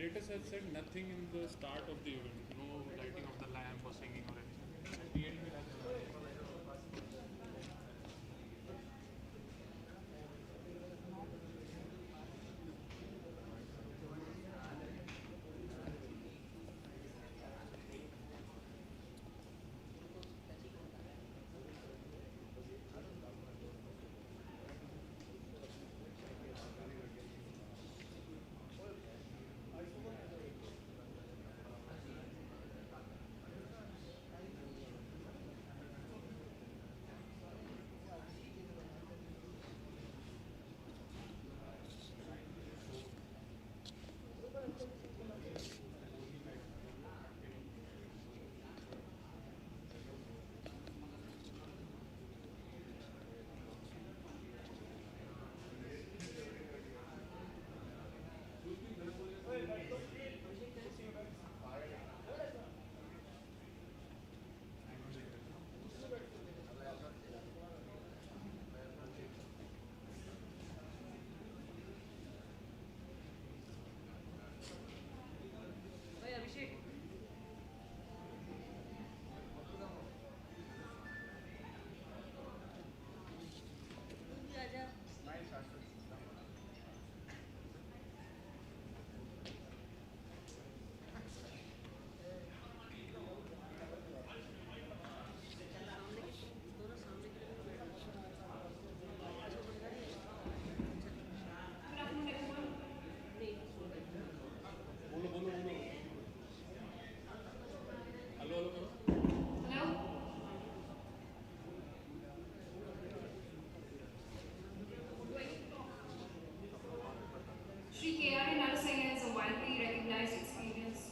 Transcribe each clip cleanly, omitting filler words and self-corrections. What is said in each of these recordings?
Narrators have said nothing in the start of the event, no lighting of the lamp or singing or anything. At the end, we'll have Good afternoon, everyone. hello, hello, hello. Hello. Shri K.R. Narasinghe is a widely recognized experienced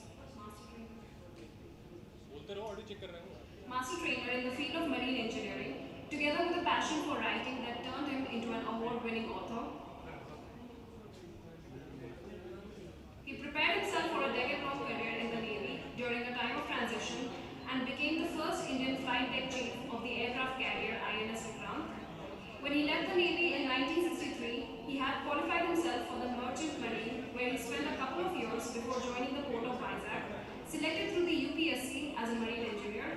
बोलते रहो audio check कर रहे हो master trainer in the field of marine engineering, together with a passion for writing that turned him into an award-winning author. He prepared himself for a decade-long career in the Navy during a time of transition and became the first Indian flight deck chief of the aircraft carrier INS Vikrant. When he left the Navy in 1963, he had qualified himself for the Merchant Marine, where he spent a couple of years before joining the port of Vizag, selected through the UPSC as a marine engineer.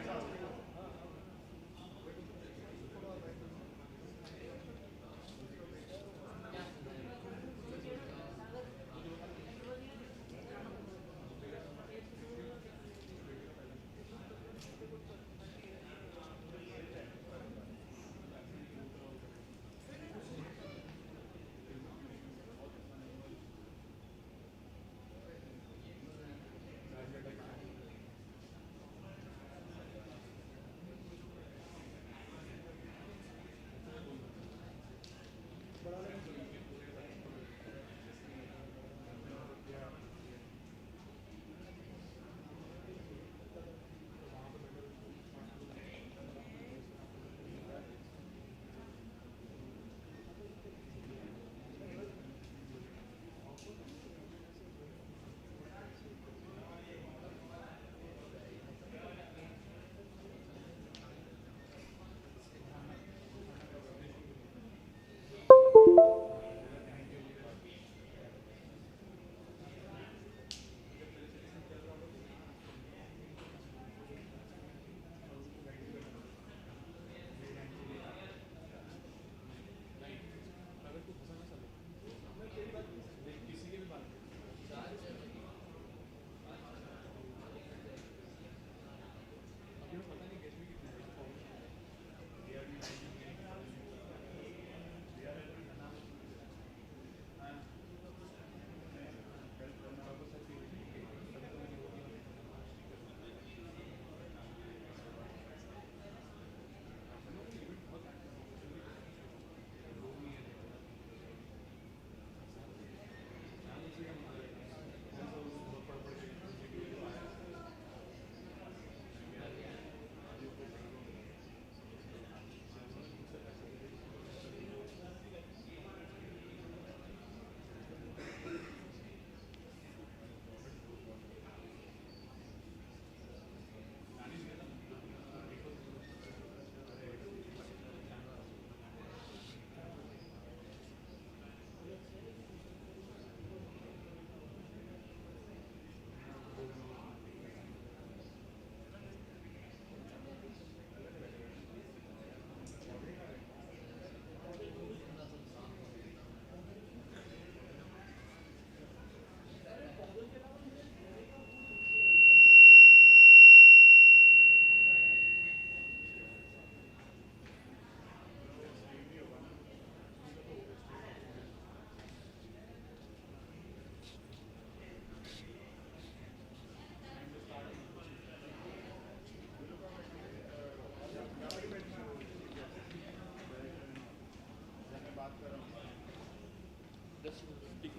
Just speak.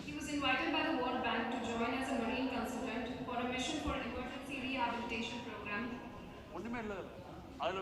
He was invited by the World Bank to join as a marine consultant for a mission for emergency rehabilitation program. ஒன்றுமே இல்லை அதில்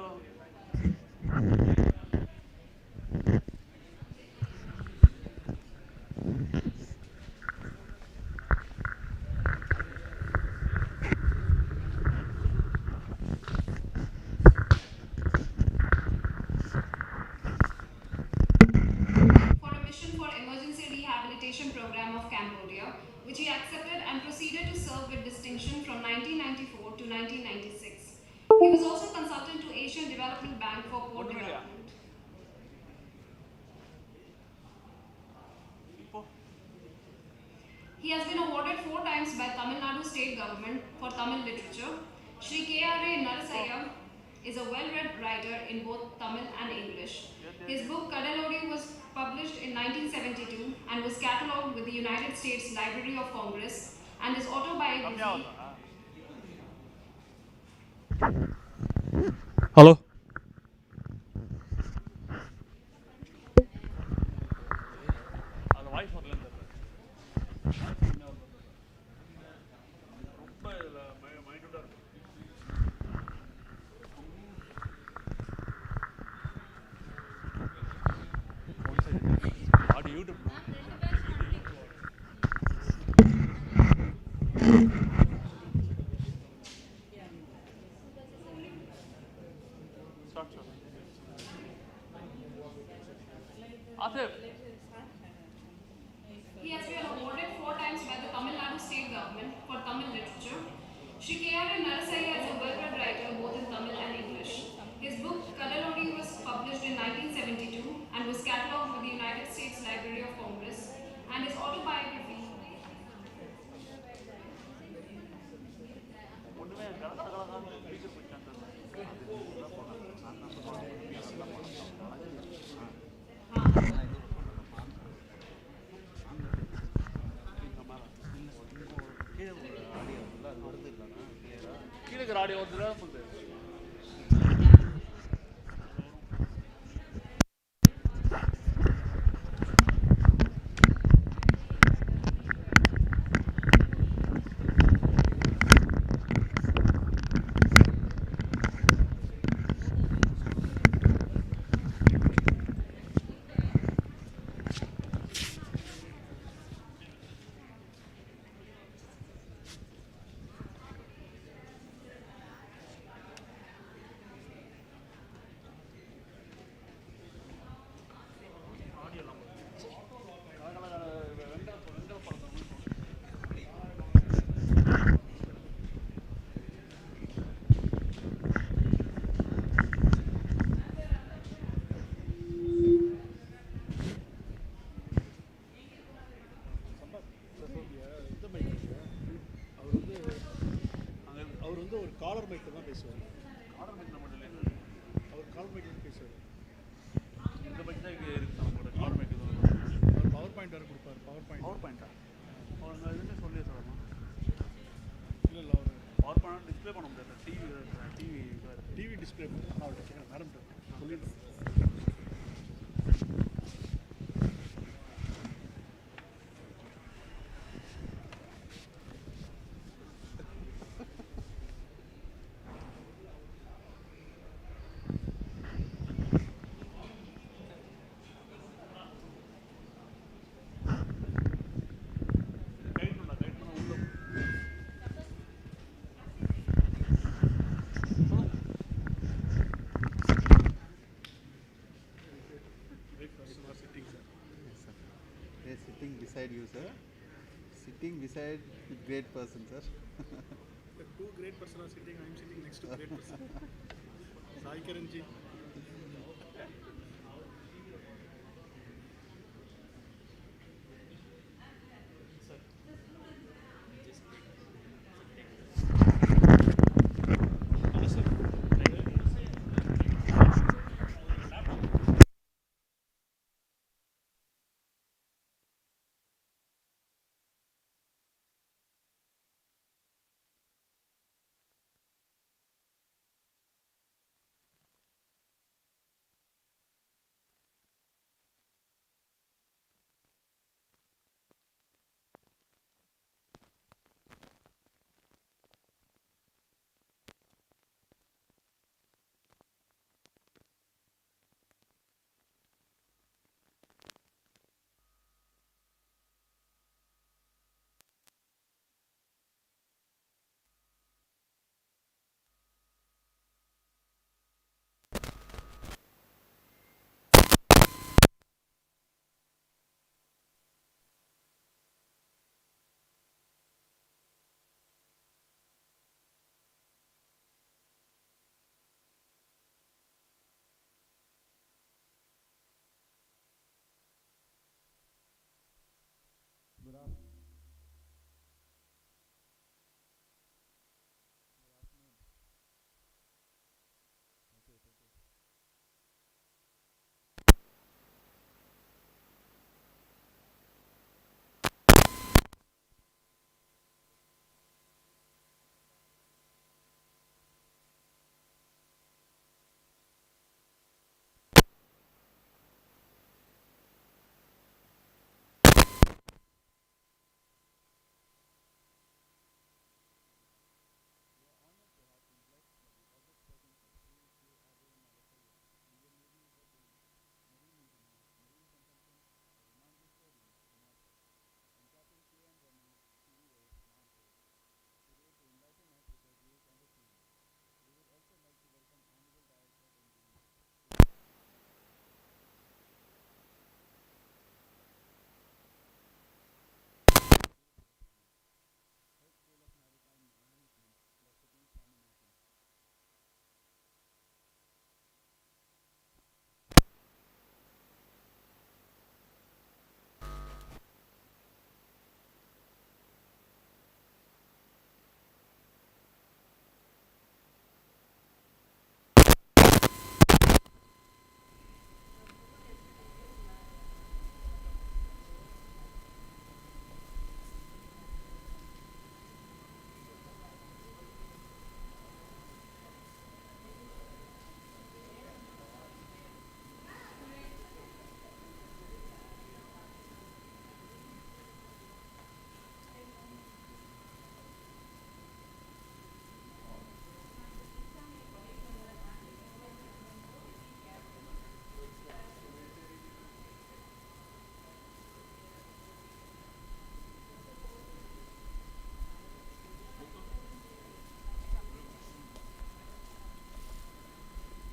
For a mission for emergency rehabilitation program of Cambodia, which he accepted and proceeded to serve with distinction from 1994 to 1996. He was also consultant to Asian Development Bank for port ஒன்றுமே இல்லையா development. இப்போ He has been awarded 4 times by Tamil Nadu state government for Tamil literature. Shri K.R.A. Narasaya is a well-read writer in both Tamil and English. His book Kadalodi was published in 1972 and was catalogued with the United States Library of Congress, and his autobiography. கம்மியாகுதா hello அது voice வரலன்னு தெரியல ரொம்ப இதில் மைண்டூட்டாக இருக்கும் ஆடி YouTube start sir Asif He has been awarded 4 times by the Tamil Nadu state government for Tamil literature. Shri K.R.A. Narasaya is a well-read writer both in Tamil and English. His book Kadalodi was published in 1972 and was catalogued with the United States Library of Congress, and his autobiography. ஒன்றுமே கடற்கரை தான் speaker போயிட்டாங்க கீழே இருக்கிற audio வந்து தான் போகுது அவர் வந்து ஒரு காலர் மைக்கில் தான் பேசுவார். ஆர்டர் மைக்கில் மட்டும் இல்லை அவர் காலர் மைக்கில் பேசுவார். இந்த பைக் தான் இங்கே இருக்குது நம்மளோட ஆர்டர் மைக்கு தான் அவர் பவர் பாயிண்ட் வேறு கொடுப்பார். பவர் பாயிண்டா அவர் நான் எதுவுமே சொல்லி சொல்லணும் இல்லை இல்லை அவர் பவர் பாயிண்ட் டிஸ்பிளே பண்ண முடியாது டிவி டிஸ்பிளே பண்ணுறாங்க. அவர்கிட்ட கேட்குறேன் மேடம் சொல்லிட்டு Sitting beside you, sir. Sitting beside a great person, sir. The two great person are sitting. I am sitting next to great person. Sai Karanji.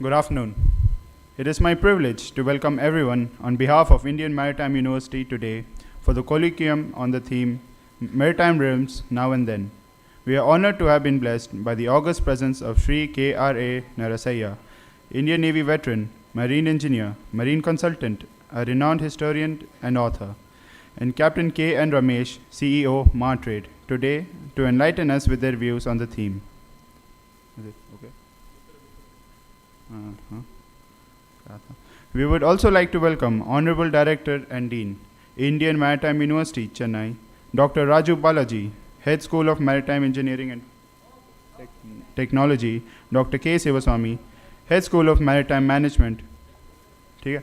Good afternoon. It is my privilege to welcome everyone on behalf of Indian Maritime University today for the Colloquium on the theme Maritime Realms Now and Then. We are honored to have been blessed by the august presence of Sri K.R.A. Narasaya, Indian Navy veteran, marine engineer, marine consultant, a renowned historian and author, and Captain K. N. Ramesh, CEO, Martrade, today to enlighten us with their views on the theme. Is it okay? Uh-huh. We would also like to welcome Honorable Director and Dean, Indian Maritime University, Chennai, Dr. Raju Balaji, Head School of Maritime Engineering and Technology, Dr. K. Sivaswamy, Head School of Maritime Management. ठीक है?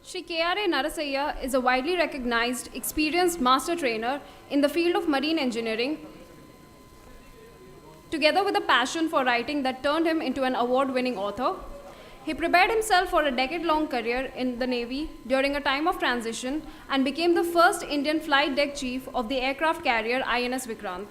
Shri K.R.A. Narasaya is a widely recognized, experienced master trainer in the field of marine engineering, together with a passion for writing that turned him into an award-winning author. He prepared himself for a decade-long career in the Navy during a time of transition and became the first Indian flight deck chief of the aircraft carrier INS Vikrant.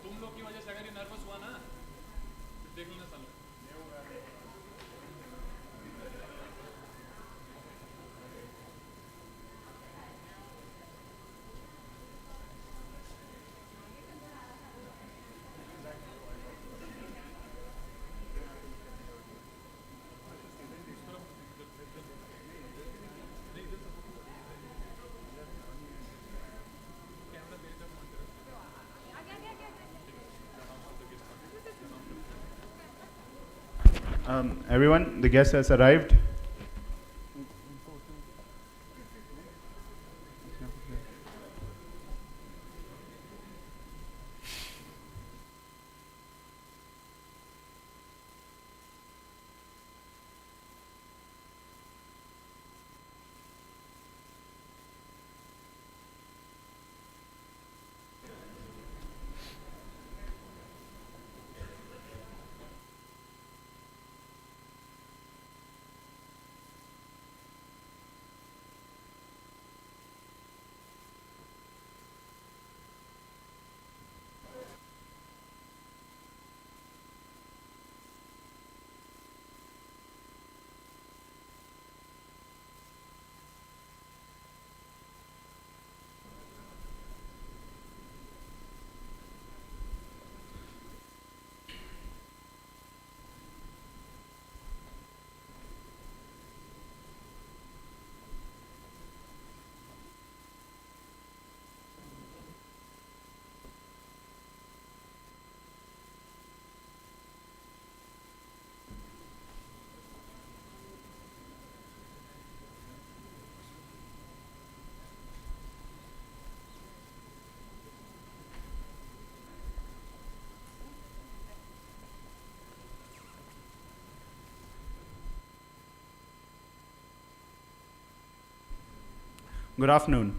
तुम लोग की वजह से अगर ये nervous हुआ ना फिर देख लेना सालों Everyone, the guest has arrived. Good afternoon.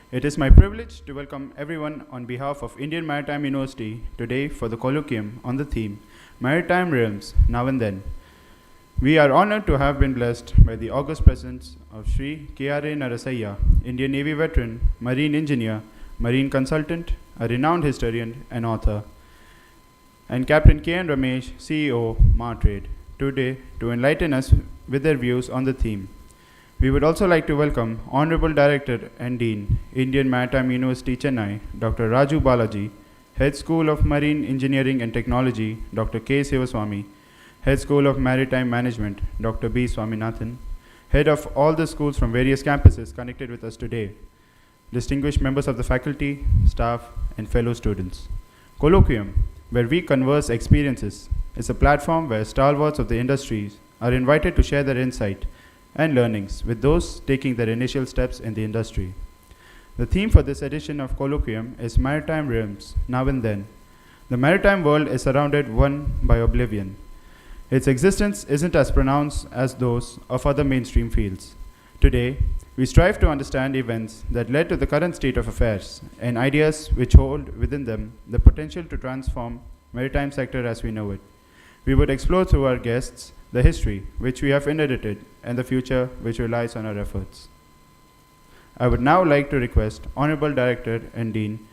It is my privilege to welcome everyone on behalf of Indian Maritime University today for the colloquium on the theme Maritime Realms Now and Then. We are honored to have been blessed by the august presence of Sri K.R.A. Narasaya, Indian Navy veteran, marine engineer, marine consultant, a renowned historian and author, and Captain K.N. Ramesh, CEO, Martrade, today to enlighten us with their views on the theme. We would also like to welcome Honorable Director and Dean, Indian Maritime University, Chennai, Dr. Raju Balaji, Head School of Marine Engineering and Technology, Dr. K. Sivaswamy, Head School of Maritime Management, Dr. B. Swaminathan, Head of all the schools from various campuses connected with us today, distinguished members of the faculty, staff, and fellow students. Colloquium, where we converse experiences, is a platform where stalwarts of the industries are invited to share their insight and learnings with those taking their initial steps in the industry. The theme for this edition of Colloquium is Maritime Realms, Now and Then. The maritime world is surrounded one by oblivion. Its existence isn't as pronounced as those of other mainstream fields. Today, we strive to understand events that led to the current state of affairs and ideas which hold within them the potential to transform maritime sector as we know it. We would explore through our guests the history which we have inherited and the future which relies on our efforts. I would now like to request Honorable Director and Dean,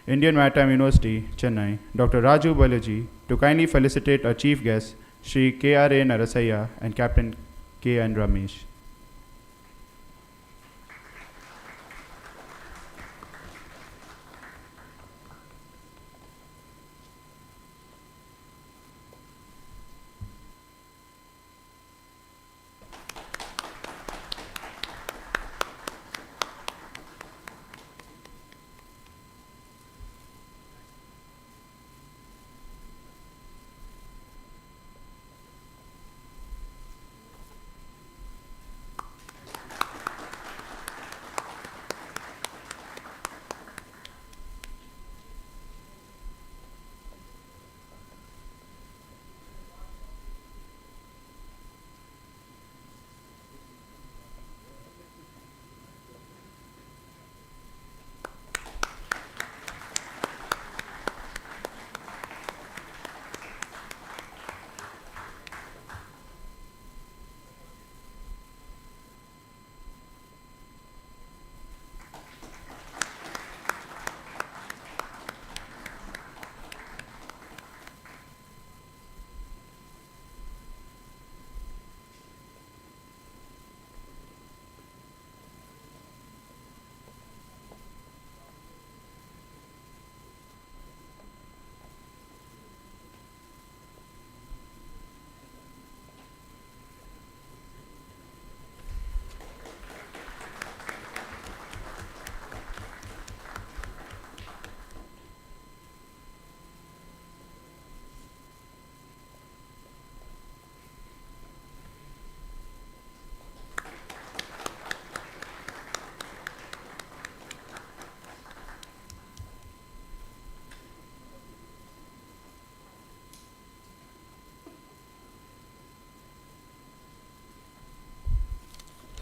Indian Maritime University, Chennai, Dr. Raju Balaji, to kindly felicitate our chief guests, Sri K.R.A. Narasaya and Captain K.N. Ramesh.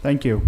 Thank you.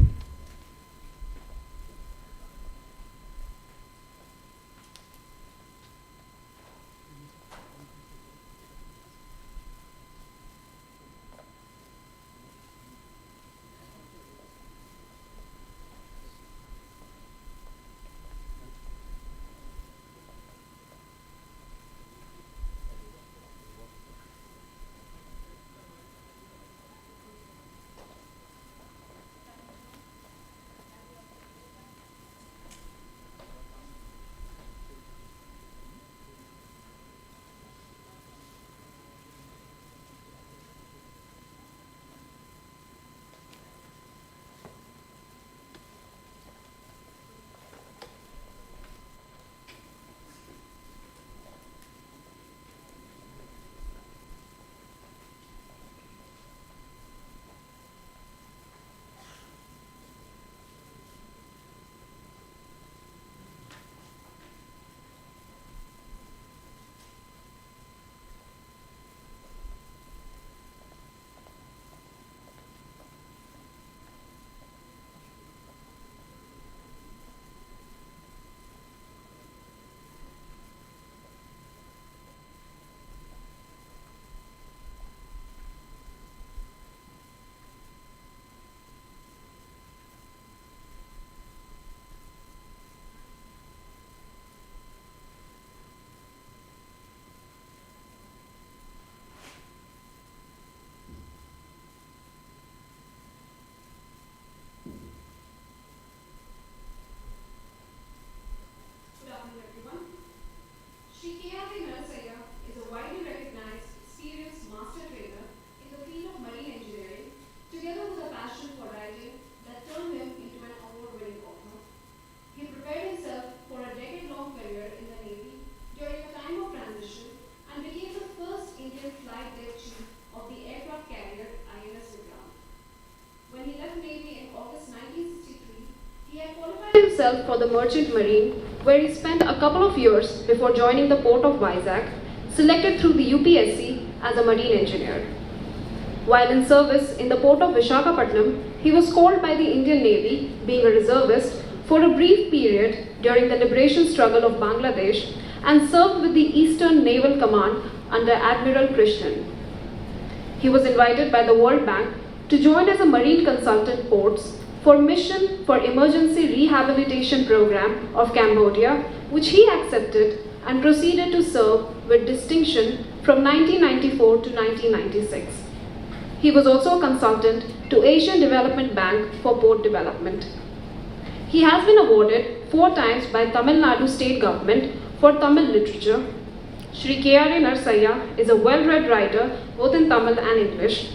Sri K.R.A. Narasaya is a widely recognized, experienced master trader in the field of marine engineering, together with a passion for writing that turned him into an award-winning author. He prepared himself for a decade-long career in the Navy during a time of transition and became the first Indian flight deck chief of the aircraft carrier INS Vikrant. When he left Navy in August 1963, he had qualified himself for the Merchant Marine, where he spent a couple of years before joining the port of Vizag, selected through the UPSC as a marine engineer. While in service in the port of Vishakhapatnam, he was called by the Indian Navy, being a reservist, for a brief period during the liberation struggle of Bangladesh and served with the Eastern Naval Command under Admiral Krishnan. He was invited by the World Bank to join as a marine consultant ports for Mission for Emergency Rehabilitation Program of Cambodia, which he accepted and proceeded to serve with distinction from 1994 to 1996. He was also a consultant to Asian Development Bank for port development. He has been awarded 4 times by Tamil Nadu state government for Tamil literature. Sri K.R.A. Narasaya is a well-read writer both in Tamil and English.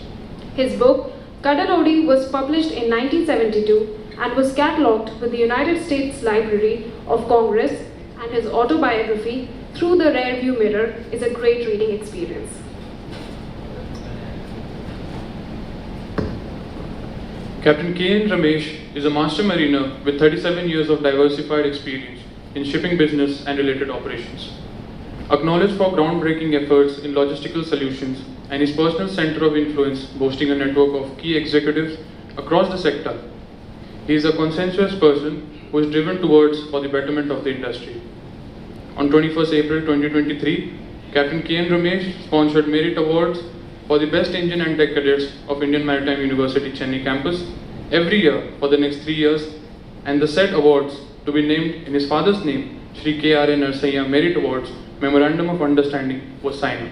His book, Kadalodi, was published in 1972 and was catalogued with the United States Library of Congress, and his autobiography, Through the Rearview Mirror, is a great reading experience. Captain K.N. Ramesh is a master mariner with 37 years of diversified experience in shipping business and related operations. Acknowledged for groundbreaking efforts in logistical solutions and his personal center of influence, boasting a network of key executives across the sector. He is a consensus person who is driven towards for the betterment of the industry. On 21st April 2023, Captain K.N. Ramesh sponsored Merit Awards for the Best Engine and Tech Cadets of Indian Maritime University Chennai campus every year for the next 3 years, and the said awards to be named in his father's name, Sri K.R.A. Narasaya Merit Awards Memorandum of Understanding was signed.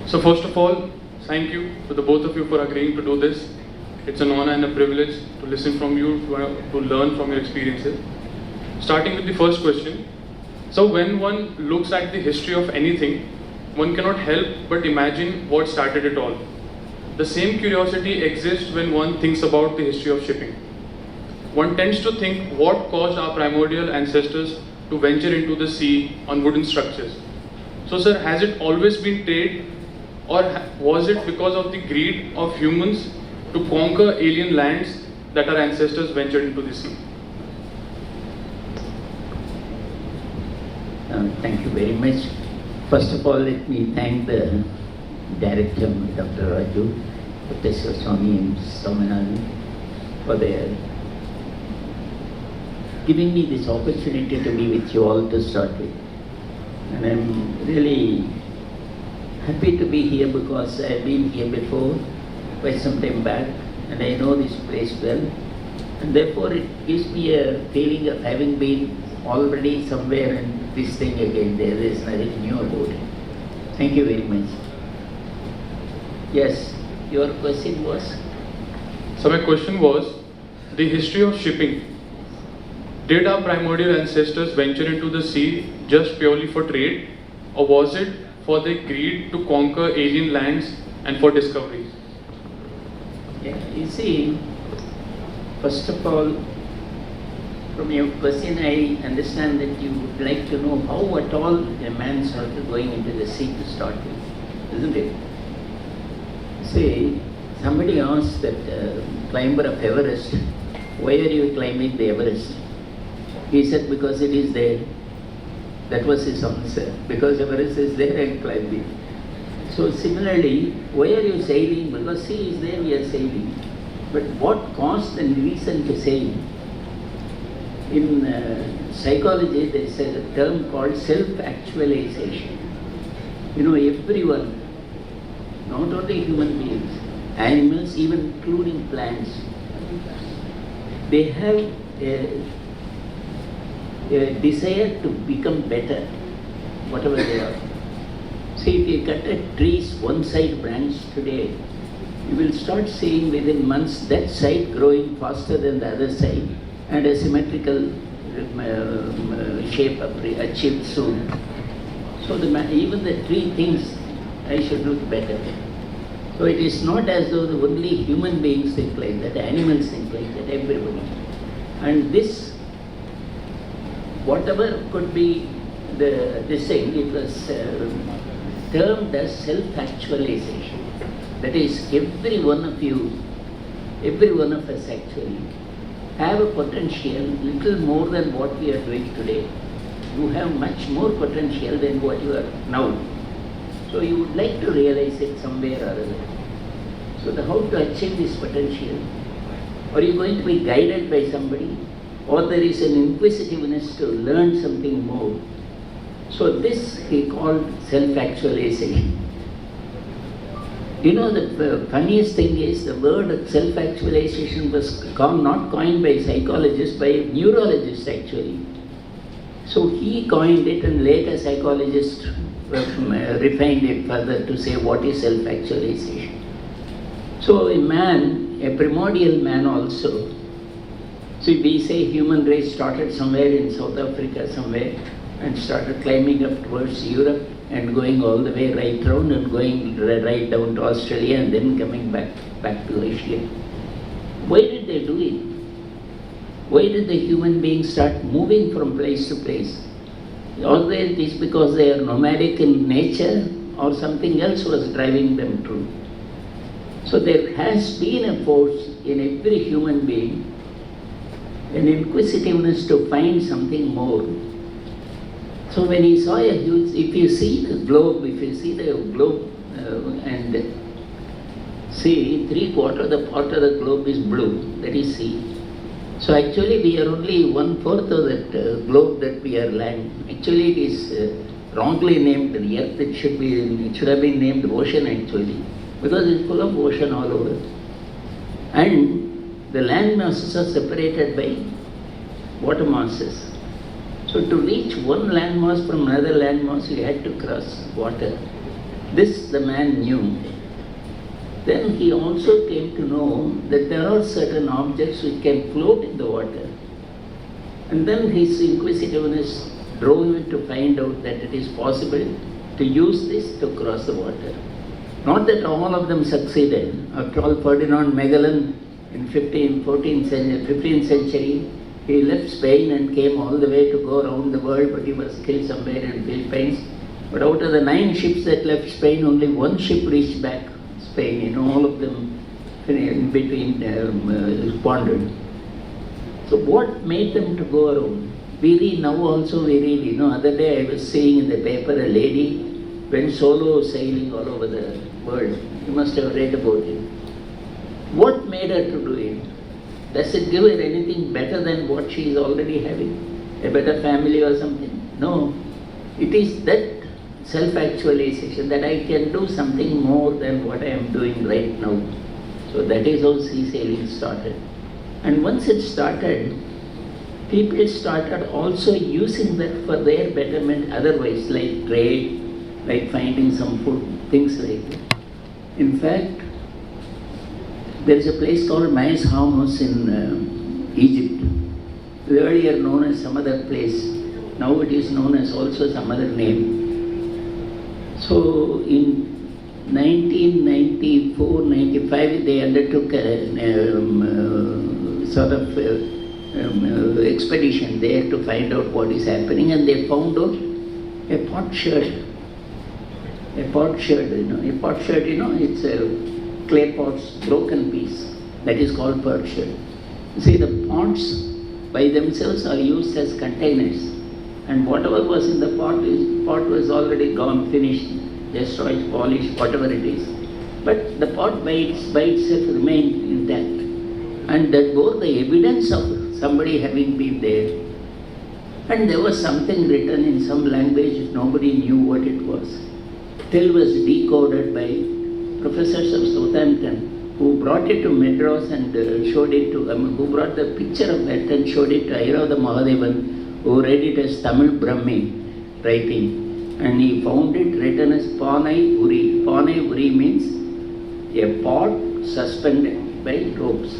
So first of all, thank you to the both of you for agreeing to do this. It's an honor and a privilege to listen from you, to learn from your experiences. Starting with the first question. So when one looks at the history of anything, one cannot help but imagine what started it all. The same curiosity exists when one thinks about the history of shipping. One tends to think what caused our primordial ancestors to venture into the sea on wooden structures. So sir, has it always been trade, or was it because of the greed of humans to conquer alien lands that our ancestors ventured into the sea? Thank you very much. First of all, let me thank the director, Dr. Raju, Professor Swami and Samanani, for their giving me this opportunity to be with you all to start with. And I'm really happy to be here because I've been here before, quite some time back, and I know this place well. And therefore it gives me a feeling of having been already somewhere and this thing again. There is nothing new about it. Thank you very much. Yes, your question was? So my question was, the history of shipping. Did our primordial ancestors venture into the sea just purely for trade, or was it for their greed to conquer alien lands and for discovery? Yeah, you see, first of all, from your question, I understand that you would like to know how at all a man started going into the sea to start with, isn't it? See, somebody asked that climber of Everest, why are you climbing the Everest? He said, because it is there. That was his answer. Because Everest is there, I am climbing. So similarly, why are you sailing? Because sea is there, we are sailing. But what caused and reason to sail? In psychology, there is a term called self-actualization. You know, everyone, not only human beings, animals, even including plants, they have a desire to become better, whatever they are. See, if you cut a tree's one side branch today, you will start seeing within months that side growing faster than the other side, and a symmetrical shape achieved soon. So even the three things, I should look better. So it is not as though the only human beings think like that, animals think like that, everybody. And this, whatever could be this thing, it was termed as self-actualization. That is, every one of you, every one of us actually, have a potential little more than what we are doing today. You have much more potential than what you are now. So you would like to realize it somewhere or other. So how to achieve this potential? Are you going to be guided by somebody? Or there is an inquisitiveness to learn something more? So this he called self-actualization. You know, the funniest thing is the word self-actualization was not coined by psychologists, by neurologists actually. So he coined it, and later psychologists refined it further to say what is self-actualization. So a man, a primordial man also, see, we say human race started somewhere in South Africa somewhere and started climbing up towards Europe and going all the way right round and going right down to Australia and then coming back to Asia. Why did they do it? Why did the human beings start moving from place to place? Always it is because they are nomadic in nature or something else was driving them through. So there has been a force in every human being, an inquisitiveness to find something more. So when he saw a huge, if you see the globe and see 3/4 the part of the globe is blue, that is sea. So actually we are only 1/4 of that globe that we are land. Actually it is wrongly named the earth. It should have been named ocean actually, because it's full of ocean all over. And the land masses are separated by water masses. So to reach one landmass from another landmass, you had to cross water. This the man knew. Then he also came to know that there are certain objects which can float in the water. And then his inquisitiveness drove him to find out that it is possible to use this to cross the water. Not that all of them succeeded. After all, Ferdinand Magellan in 15th century, he left Spain and came all the way to go around the world, but he was killed somewhere in Philippines. But out of the 9 ships that left Spain, only 1 ship reached back Spain. All of them in between squandered. So what made them to go around? We read now also, other day I was seeing in the paper a lady went solo sailing all over the world. You must have read about it. What made her to do it? Does it give her anything better than what she is already having? A better family or something? No. It is that self-actualization that I can do something more than what I am doing right now. So that is how sea sailing started. And once it started, people started also using that for their betterment otherwise, like trade, like finding some food, things like that. In fact, there is a place called Mais Hamus in Egypt, earlier known as some other place. Now it is known as also some other name. So in 1994-95, they undertook a sort of expedition there to find out what is happening, and they found out a potsherd. A potsherd, it's a clay pot's broken piece. That is called potsherd. You see, the pots by themselves are used as containers, and whatever was in the pot was already gone, finished, destroyed, polished, whatever it is. But the pot by itself remained intact, and that bore the evidence of somebody having been there. And there was something written in some language, nobody knew what it was. Till it was decoded by professors of Southampton, who brought it to Madras and showed it to, who brought the picture of that and showed it to Airava Mahadevan, who read it as Tamil Brahmi writing. And he found it written as Panai Uri. Panai Uri means a pot suspended by ropes.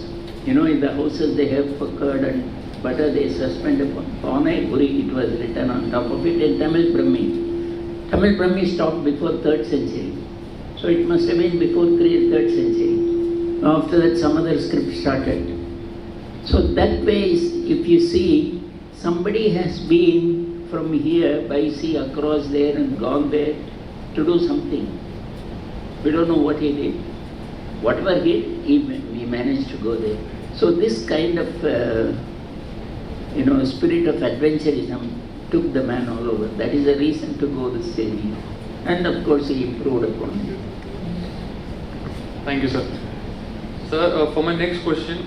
In the houses they have for curd and butter they suspend upon Paunai Puri, it was written on top of it in Tamil Brahmi. Tamil Brahmi stopped before 3rd century. So it must have been before 3rd century. After that some other script started. So that way, if you see, somebody has been from here by sea across there and gone there to do something. We don't know what he did. Whatever he did, he managed to go there. So this kind of, spirit of adventurism took the man all over. That is the reason to go this journey. And of course, he improved upon it. Thank you, sir. Sir, for my next question,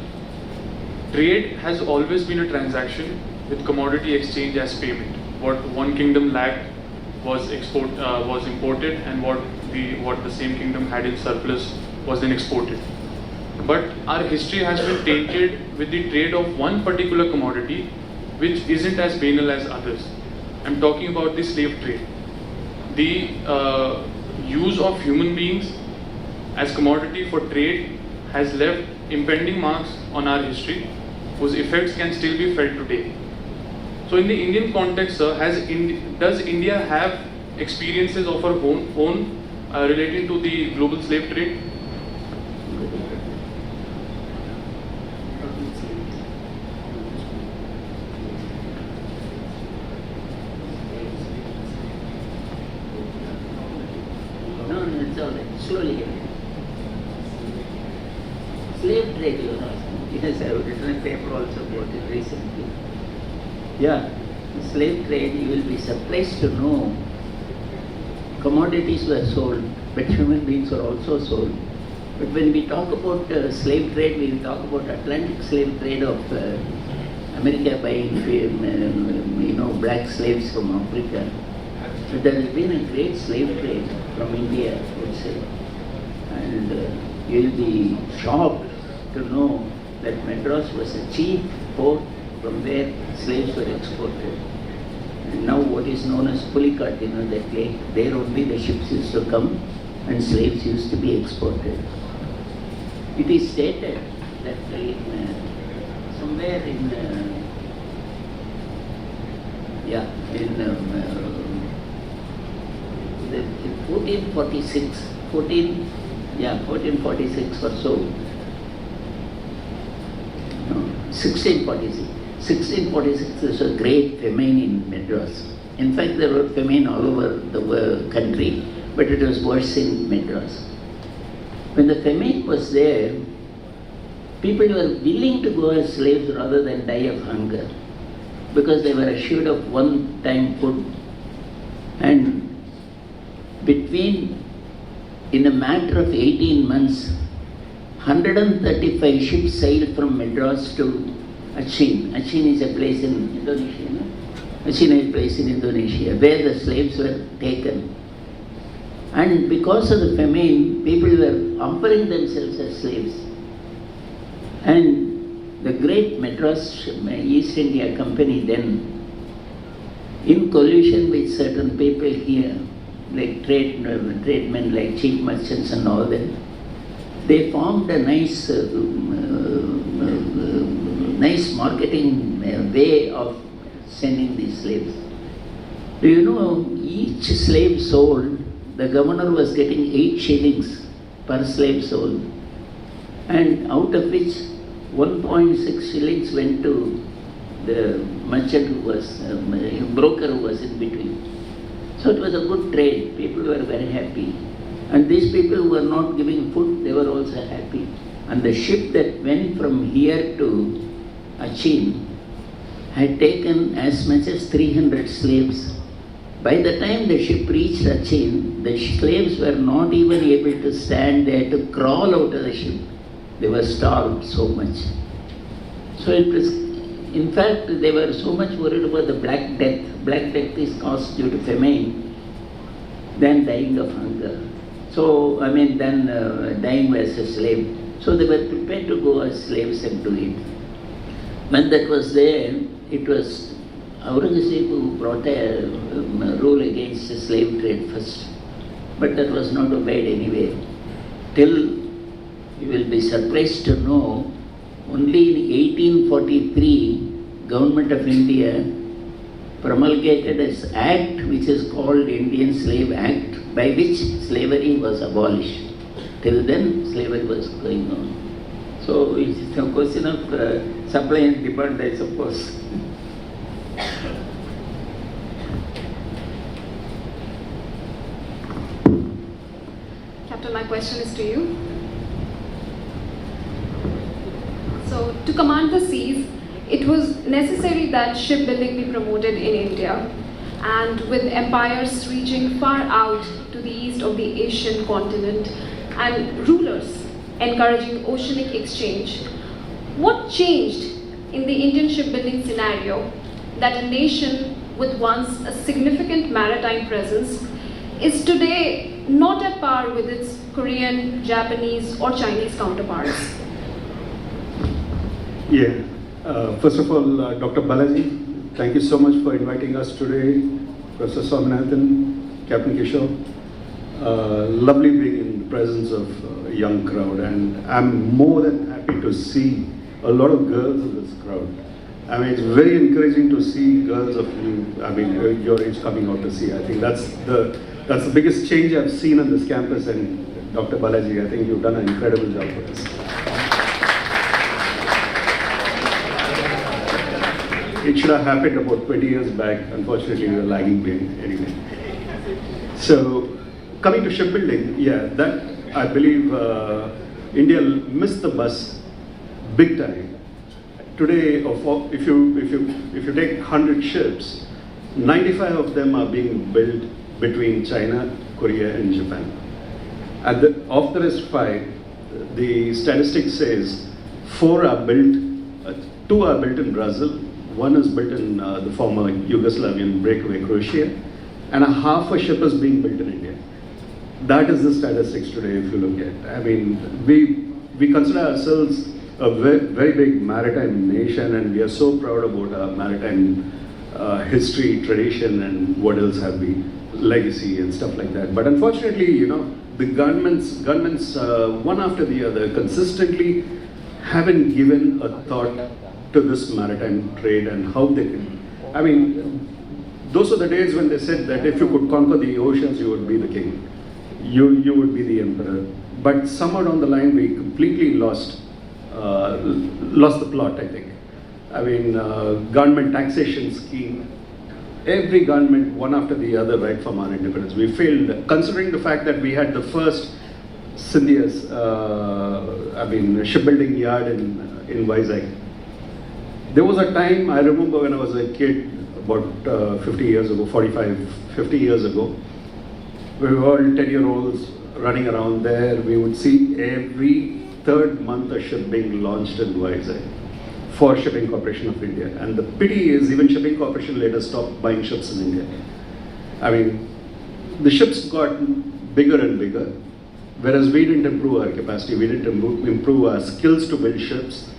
trade has always been a transaction with commodity exchange as payment. What one kingdom lacked was imported, and what the same kingdom had in surplus was then exported. But our history has been tainted with the trade of one particular commodity, which isn't as banal as others. I'm talking about the slave trade. The use of human beings as commodity for trade has left impending marks on our history, whose effects can still be felt today. So in the Indian context, sir, does India have experiences of our own relating to the global slave trade? No, it's all right. Slowly. Slave trade, Yes, I have written a paper also about it recently. Yeah, slave trade, you will be surprised to know commodities were sold, but human beings were also sold. But when we talk about slave trade, we will talk about Atlantic slave trade of America buying black slaves from Africa. So there has been a great slave trade from India, I would say. And you will be shocked to know that Madras was a chief port from where slaves were exported. And now what is known as Pulicat, that lake, there only the ships used to come and slaves used to be exported. It is stated that somewhere in 1446 or so, 1646. 1646 is a great famine in Madras. In fact, there were famine all over the country, but it was worse in Madras. When the famine was there, people were willing to go as slaves rather than die of hunger, because they were assured of one-time food. And in a matter of 18 months, 135 ships sailed from Madras to Achin. Achin is a place in Indonesia, no? Achin is a place in Indonesia where the slaves were taken. And because of the famine, people were offering themselves as slaves. And the great Madras East India Company then, in collusion with certain people here, like tradesmen, like chief merchants and all that, they formed a nice marketing way of sending these slaves. Do you know, each slave sold, the governor was getting 8 shillings per slave sold, and out of which 1.6 shillings went to the merchant who was, broker who was in between. So it was a good trade, people were very happy. And these people who were not giving food, they were also happy. And the ship that went from here to Achin had taken as much as 300 slaves. By the time the ship reached Achin, the slaves were not even able to stand there to crawl out of the ship. They were starved so much. So it was, in fact, they were so much worried about the Black Death. Black Death is caused due to famine than dying of hunger. So, then dying as a slave. So they were prepared to go as slaves and do it. When that was there, it was Aurangzeb who brought a rule against the slave trade first. But that was not obeyed anyway. Till, you will be surprised to know, only in 1843, Government of India promulgated an act which is called Indian Slave Act, by which slavery was abolished. Till then, slavery was going on. So it's a question of supply and demand, I suppose. Captain, my question is to you. So, to command the seas, it was necessary that shipbuilding be promoted in India, and with empires reaching far out to the east of the Asian continent and rulers encouraging oceanic exchange, what changed in the Indian shipbuilding scenario that a nation with once a significant maritime presence is today not at par with its Korean, Japanese, or Chinese counterparts? Yeah. First of all, Dr. Balaji, thank you so much for inviting us today. Professor Swaminathan, Captain Kishore. Lovely being in the presence of a young crowd, and I'm more than happy to see a lot of girls in this crowd. I mean, it's very encouraging to see girls of your age coming out to sea. I think that's the biggest change I've seen on this campus, and Dr. Balaji, I think you've done an incredible job for us. It should have happened about 20 years back. Unfortunately, we were lagging behind anyway. So, coming to shipbuilding, yeah, that I believe India missed the bus big time. Today, if you take 100 ships, 95 of them are being built between China, Korea, and Japan. Of the rest 5, the statistics says 4 are built, 2 are built in Brazil. 1 is built in the former Yugoslavian breakaway Croatia, and a half a ship is being built in India. That is the statistics today, if you look at. I mean, we consider ourselves a very, very big maritime nation, and we are so proud about our maritime history, tradition, and what else have we, legacy and stuff like that. But unfortunately, you know, the governments one after the other consistently haven't given a thought to this maritime trade and how they can. I mean, those are the days when they said that if you could conquer the oceans, you would be the king. You would be the emperor. But somewhere down the line, we completely lost the plot, I think. I mean, government taxation scheme, every government, one after the other, right from our independence. We failed, considering the fact that we had the first Scindia's, shipbuilding yard in Vizag. There was a time, I remember when I was a kid, about 50 years ago, 50 years ago, we were all 10-year-olds running around there. We would see every 3rd month a ship being launched in Vizag for Shipping Corporation of India. And the pity is even Shipping Corporation later stopped buying ships in India. I mean, the ships got bigger and bigger, whereas we didn't improve our capacity, we didn't improve our skills to build ships.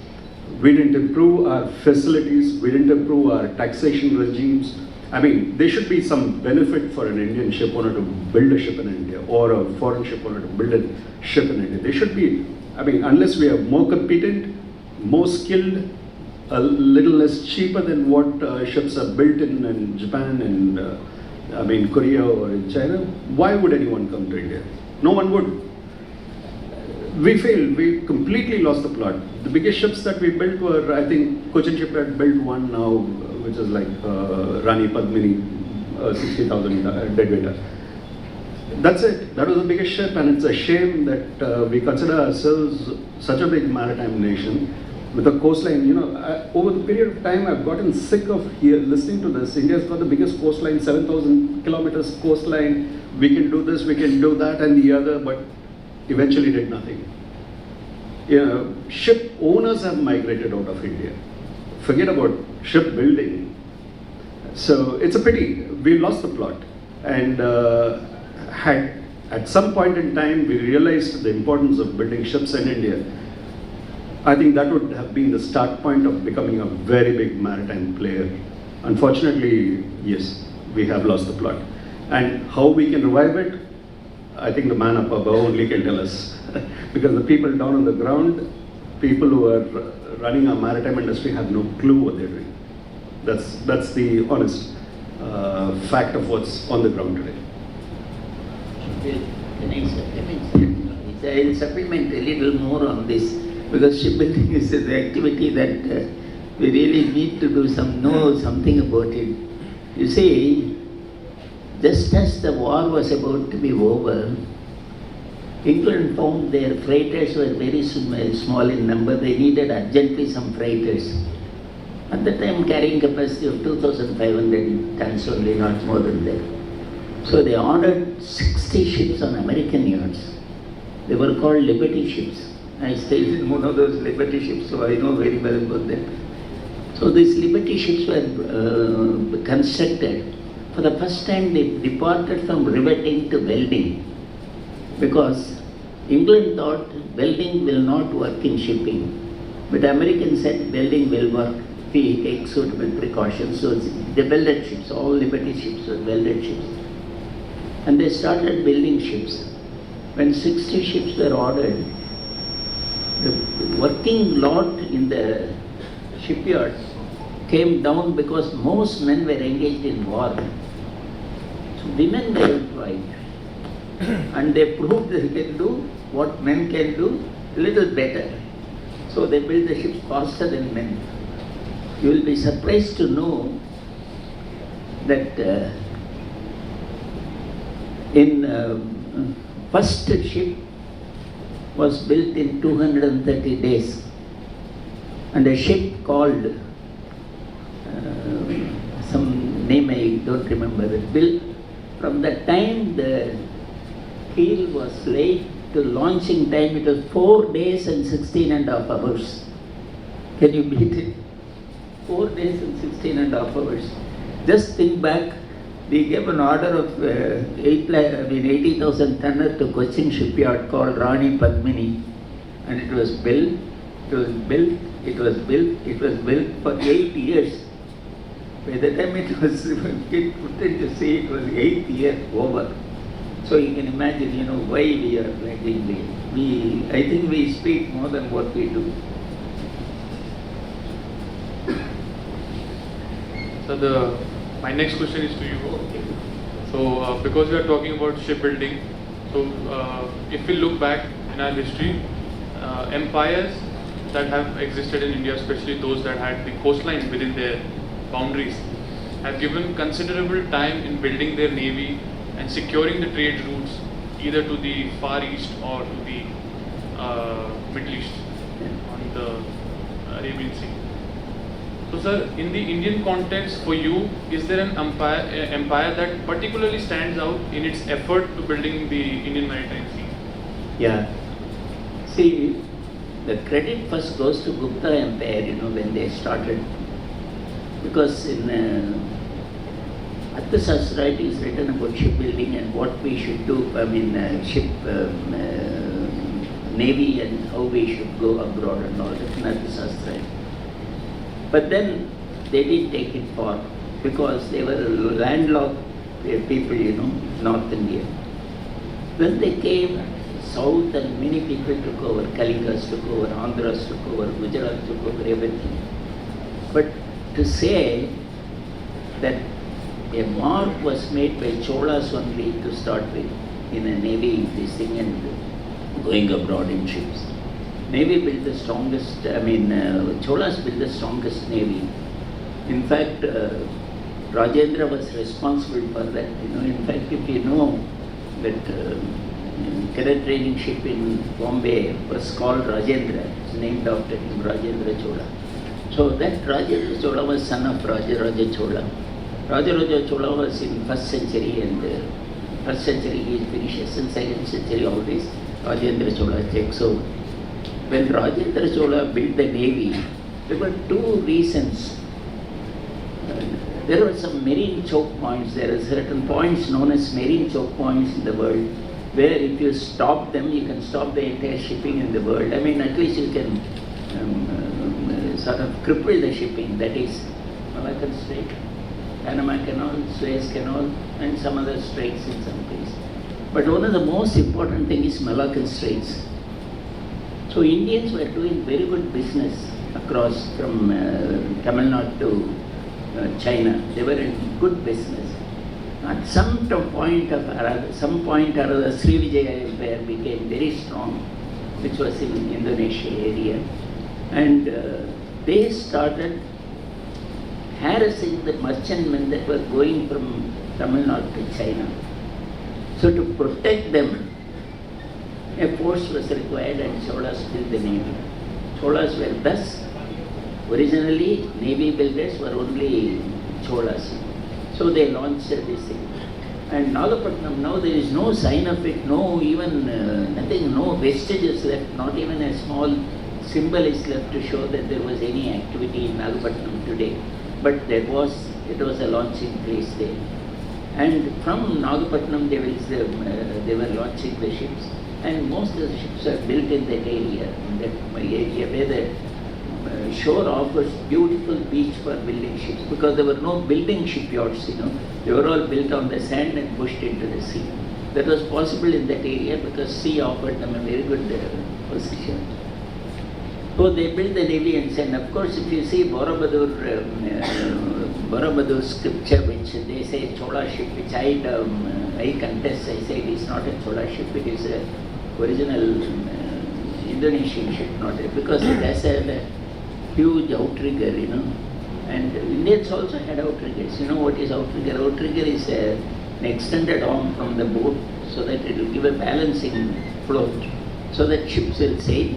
We didn't improve our facilities, we didn't improve our taxation regimes. I mean, there should be some benefit for an Indian ship owner to build a ship in India, or a foreign ship owner to build a ship in India. There should be, I mean, unless we are more competent, more skilled, a little less cheaper than what ships are built in Japan and Korea or in China, why would anyone come to India? No one would. We failed, we completely lost the plot. The biggest ships that we built were, I think, Cochin Shipyard built one now, which is like Rani Padmini, 60,000 deadweight. That's it. That was the biggest ship, and it's a shame that we consider ourselves such a big maritime nation with a coastline. You know, over the period of time, I've gotten sick of listening to this. India's got the biggest coastline, 7,000 kilometers coastline. We can do this, we can do that, and the other, but eventually did nothing. You know, ship owners have migrated out of India. Forget about shipbuilding. So it's a pity. We lost the plot. And had at some point in time we realized the importance of building ships in India, I think that would have been the start point of becoming a very big maritime player. Unfortunately, yes, we have lost the plot. And how we can revive it, I think the man up above only can tell us. Because the people down on the ground, people who are running our maritime industry have no clue what they're doing. That's the honest fact of what's on the ground today. Can I supplement? I'll supplement a little more on this, because shipbuilding is an activity that we really need to know something about it. You see, just as the war was about to be over, England found their freighters were very small in number. They needed urgently some freighters. At the time, carrying capacity of 2,500 tons only, not more than that. So they ordered 60 ships on American yards. They were called Liberty ships. I stayed in one of those Liberty ships, so I know very well about them. So these Liberty ships were constructed. For the first time, they departed from riveting to welding, because England thought welding will not work in shipping, but Americans said welding will work. We take suitable precautions. So they welded ships. All Liberty ships were welded ships, and they started building ships. When 60 ships were ordered, the working lot in the shipyards came down because most men were engaged in war. So women were employed, and they proved they can do what men can do a little better. So they built the ships faster than men. You will be surprised to know that first ship was built in 230 days, and a ship called some name I don't remember, built from the time the keel was laid to launching time, it was 4 days and 16 and a half hours. Can you beat it? 4 days and 16 and a half hours. Just think back, we gave an order of 80,000 tonner to Cochin shipyard called Rani Padmini, and it was built, for 8 years. By the time it was put into sea, it was 8th year over. So you can imagine, why we are lagging behind. I think we speak more than what we do. So my next question is to you. So because we are talking about shipbuilding, so if we look back in our history, empires that have existed in India, especially those that had the coastline within their boundaries, have given considerable time in building their navy and securing the trade routes either to the Far East or to the Middle East on the Arabian Sea. So sir, in the Indian context for you, is there an empire that particularly stands out in its effort to building the Indian Maritime Sea? Yeah. See, the credit first goes to Gupta Empire, when they started. Because in Arthashastra it is written about shipbuilding and what we should do, navy and how we should go abroad and all that in Arthashastra. But then they didn't take it far because they were landlocked people, North India. When they came south and many people took over, Kalikas took over, Andhras took over, Gujarat took over, everything. But to say that a mark was made by Cholas only to start with in a navy, this thing, and going abroad in ships. Navy built the strongest, Cholas built the strongest navy. In fact, Rajendra was responsible for that. In fact, if you know that cadet training ship in Bombay was called Rajendra, it's named after him, Rajendra Chola. So that Rajendra Chola was son of Rajaraja Chola. Rajaraja Chola was in 1st century, and 1st century he finishes, in 2nd century always Rajendra Chola takes over. When Rajendra Chola built the navy, there were two reasons. There were some marine choke points. There are certain points known as marine choke points in the world, where if you stop them, you can stop the entire shipping in the world. At least you can sort of cripple the shipping. That is Malaccan Strait, Panama Canal, Suez Canal, and some other straits in some place. But one of the most important thing is Malaccan Straits. So Indians were doing very good business across from Tamil Nadu to China. They were in good business. At some point or other, Srivijaya Empire became very strong, which was in Indonesia area, and they started harassing the merchantmen that were going from Tamil Nadu to China. So to protect them, a force was required and Cholas built the navy. Cholas were thus, originally navy builders were only Cholas. So they launched this thing. And Nagapattinam, now there is no sign of it, no even nothing, no vestiges left, not even a small symbol is left to show that there was any activity in Nagapattinam today. But it was a launching place there. And from Nagapattinam they were launching the ships. And most of the ships are built in that area where the shore offers beautiful beach for building ships, because there were no building shipyards, They were all built on the sand and pushed into the sea. That was possible in that area because sea offered them a very good position. So they built the navy and sent. Of course, if you see Borobadur's scripture, which they say Chola ship, which I contest, I say it is not a Chola ship, it is a original Indonesian ship, because it has a huge outrigger, and Indians also had outriggers. You know what is outrigger? Outrigger is an extended arm from the boat so that it will give a balancing float, so that ships will sail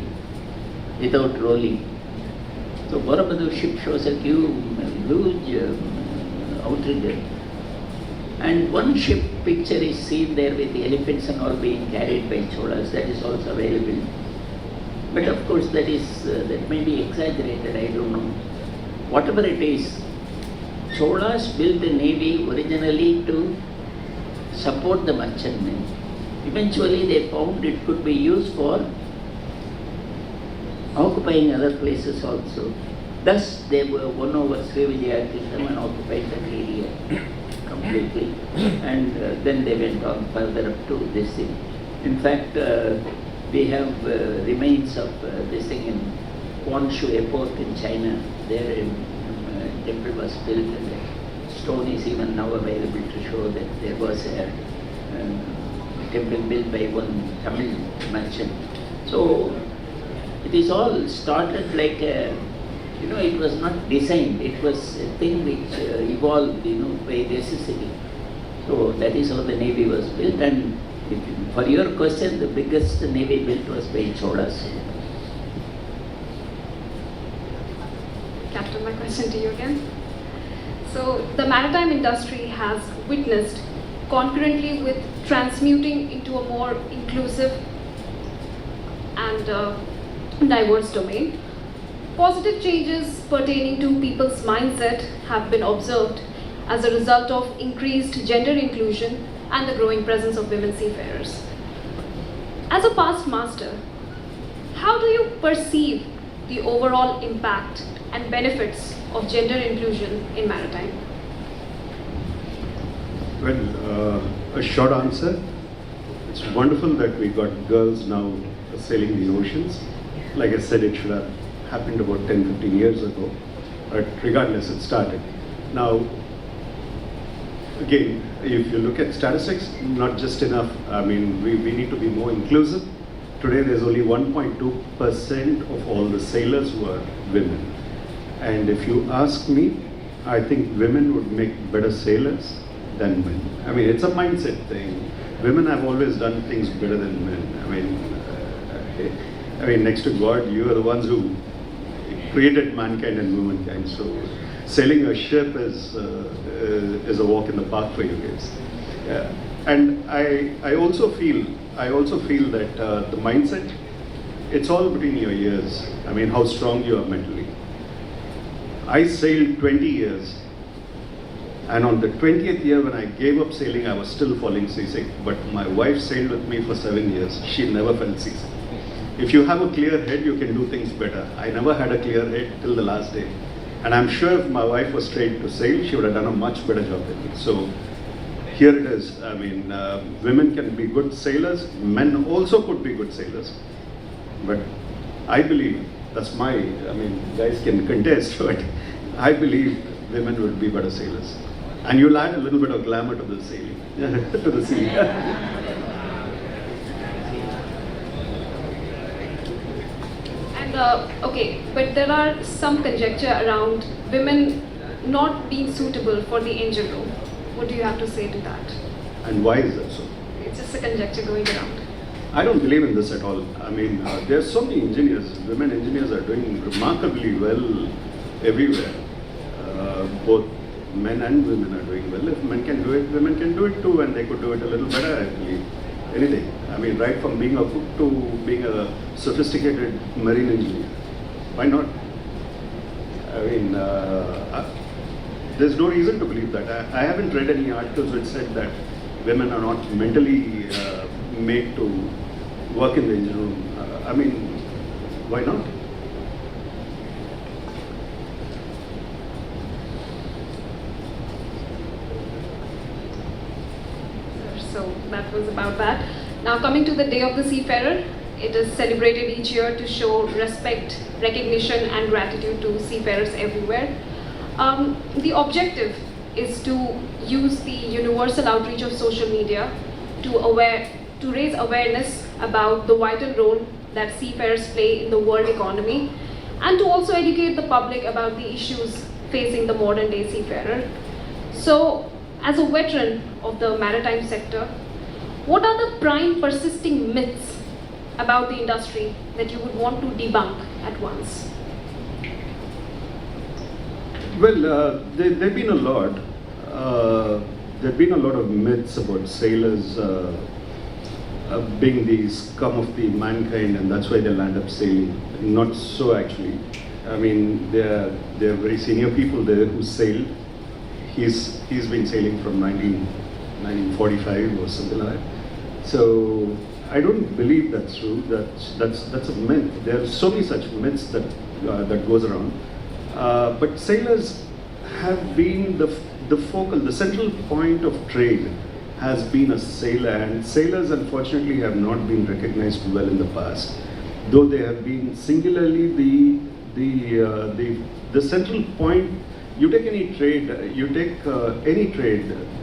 without rolling. So Borobudur ship shows a huge outrigger. And one ship picture is seen there with the elephants and all being carried by Cholas. That is also available. But of course that may be exaggerated, I don't know. Whatever it is, Cholas built the navy originally to support the merchantmen. Eventually they found it could be used for occupying other places also. Thus they were won over Srivijaya kingdom and occupied that area completely. And then they went on further up to this thing. In fact, we have remains of this thing in Quanshu Airport in China. There a temple was built, and the stone is even now available to show that there was a temple built by one Tamil merchant. So it is all started like it was not designed, it was a thing which evolved, by necessity. So that is how the navy was built, and for your question, the biggest navy built was by Cholas. Captain, my question to you again. So the maritime industry has witnessed concurrently with transmuting into a more inclusive and diverse domain. Positive changes pertaining to people's mindset have been observed as a result of increased gender inclusion and the growing presence of women seafarers. As a past master, how do you perceive the overall impact and benefits of gender inclusion in maritime? Well, a short answer. It's wonderful that we got girls now sailing the oceans. Like I said, it should have happened about 10-15 years ago. But regardless, it started. Now, again, if you look at statistics, not just enough. I mean, we need to be more inclusive. Today, there's only 1.2% of all the sailors who are women. And if you ask me, I think women would make better sailors than men. I mean, it's a mindset thing. Women have always done things better than men. I mean, next to God, you are the ones who created mankind and womankind. So, sailing a ship is a walk in the park for you guys. Yeah. And I also feel that the mindset, it's all between your ears. I mean, how strong you are mentally. I sailed 20 years, and on the 20th year when I gave up sailing, I was still falling seasick. But my wife sailed with me for 7 years. She never felt seasick. If you have a clear head, you can do things better. I never had a clear head till the last day. And I'm sure if my wife was trained to sail, she would have done a much better job than me. So here it is. I mean, women can be good sailors. Men also could be good sailors. But I believe, guys can contest, but I believe women would be better sailors. And you'll add a little bit of glamour to the sailing, to the sea. And okay, but there are some conjecture around women not being suitable for the engine room. What do you have to say to that? And why is that so? It's just a conjecture going around. I don't believe in this at all. I mean, there are so many engineers, women engineers are doing remarkably well everywhere. Both men and women are doing well. If men can do it, women can do it too, and they could do it a little better, I believe. Anything. I mean, right from being a cook to being a sophisticated marine engineer. Why not? I mean, there's no reason to believe that. I haven't read any articles which said that women are not mentally made to work in the engine room. I mean, why not? So that was about that. Now coming to the Day of the Seafarer, it is celebrated each year to show respect, recognition and gratitude to seafarers everywhere. The objective is to use the universal outreach of social media to raise awareness about the vital role that seafarers play in the world economy, and to also educate the public about the issues facing the modern day seafarer. So, as a veteran of the maritime sector, what are the prime persisting myths about the industry that you would want to debunk at once? Well, there've been a lot. There've been a lot of myths about sailors being the scum of the mankind, and that's why they land up sailing. Not so, actually. I mean, there are very senior people there who sailed. He's been sailing from 1945 or something like that. So I don't believe that's true. That's a myth. There are so many such myths that goes around. But sailors have been the central point of trade has been a sailor, and sailors unfortunately have not been recognized well in the past, though they have been singularly the central point. You take any trade,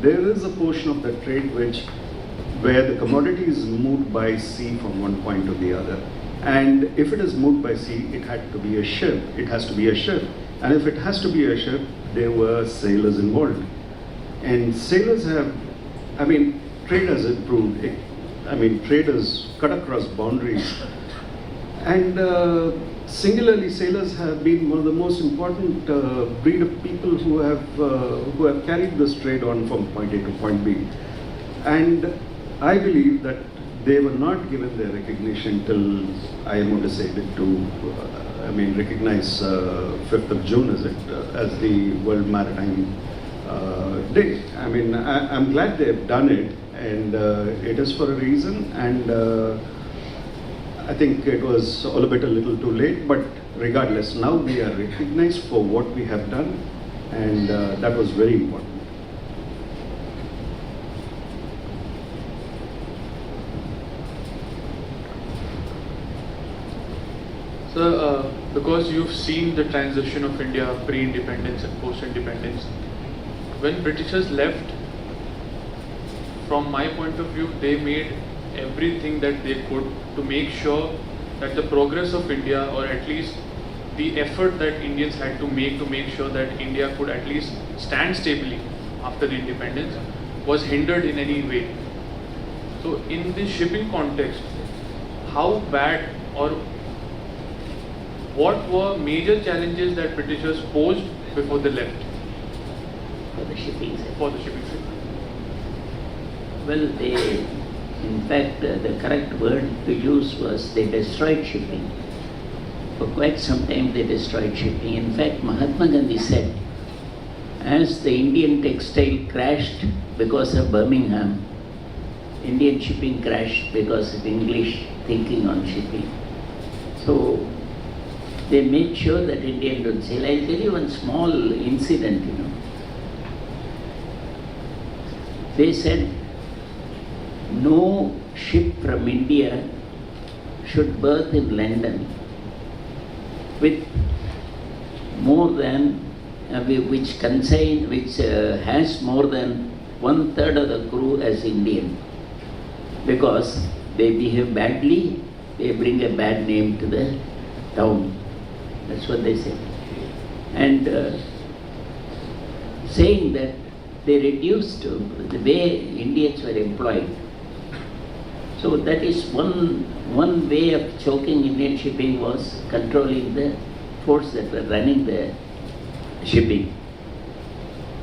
there is a portion of that trade where the commodity is moved by sea from one point to the other. And if it is moved by sea, it had to be a ship. It has to be a ship. And if it has to be a ship, there were sailors involved. And sailors have, I mean, trade has improved. Trade has cut across boundaries. And singularly, sailors have been one of the most important breed of people who have carried this trade on from point A to point B. And I believe that they were not given their recognition till IMO decided to, recognize 5th of June as the World Maritime Day. I mean, I'm glad they've done it, and it is for a reason. And I think it was all a little too late, but regardless, now we are recognized for what we have done, and that was very important. So, because you've seen the transition of India pre-independence and post-independence, when Britishers left, from my point of view, they made everything that they could to make sure that the progress of India, or at least the effort that Indians had to make sure that India could at least stand stably after the independence, was hindered in any way. So in the shipping context, how bad or what were major challenges that Britishers posed before they left? For the shipping sector. For the shipping sector. Well, in fact, the correct word to use was they destroyed shipping. For quite some time they destroyed shipping. In fact, Mahatma Gandhi said, as the Indian textile crashed because of Birmingham, Indian shipping crashed because of English thinking on shipping. So they made sure that Indian don't sail. I'll tell you one small incident, They said, no ship from India should berth in London with more than which has more than 1/3 of the crew as Indian, because they behave badly, they bring a bad name to the town. That's what they say. And saying that they reduced the way Indians were employed. So that is one way of choking Indian shipping, was controlling the force that were running the shipping.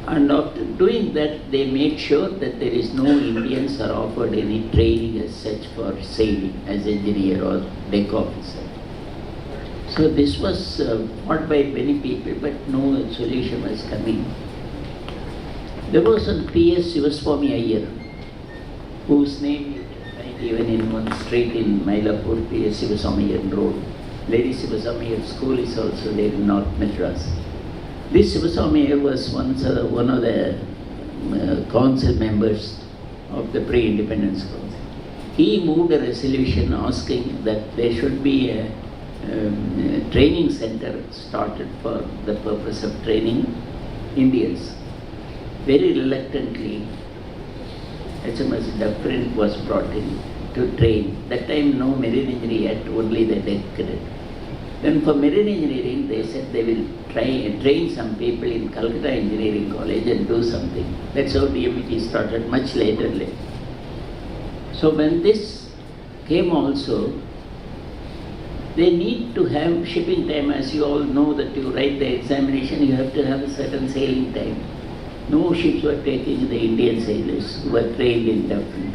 And after doing that, they made sure that there is no Indians are offered any training as such for sailing as engineer or deck officer. So this was fought by many people, but no solution was coming. There was a P.S. Sivaswamy Iyer, whose name you can find even in one street in Mylapore, P.S. Sivaswamy Iyer Road. Lady Sivaswamy Iyer School is also there in North Madras. This Sivaswamy Iyer was once one of the council members of the pre-independence council. He moved a resolution asking that there should be a training center started for the purpose of training Indians. Very reluctantly, HMS Dufferin was brought in to train. That time no marine engineering yet, only the deck cadet. Then for marine engineering, they said they will try and train some people in Calcutta Engineering College and do something. That's how DMET started much later. So when this came also, they need to have shipping time. As you all know that you write the examination, you have to have a certain sailing time. No ships were taking the Indian sailors who were trained in Dufferin.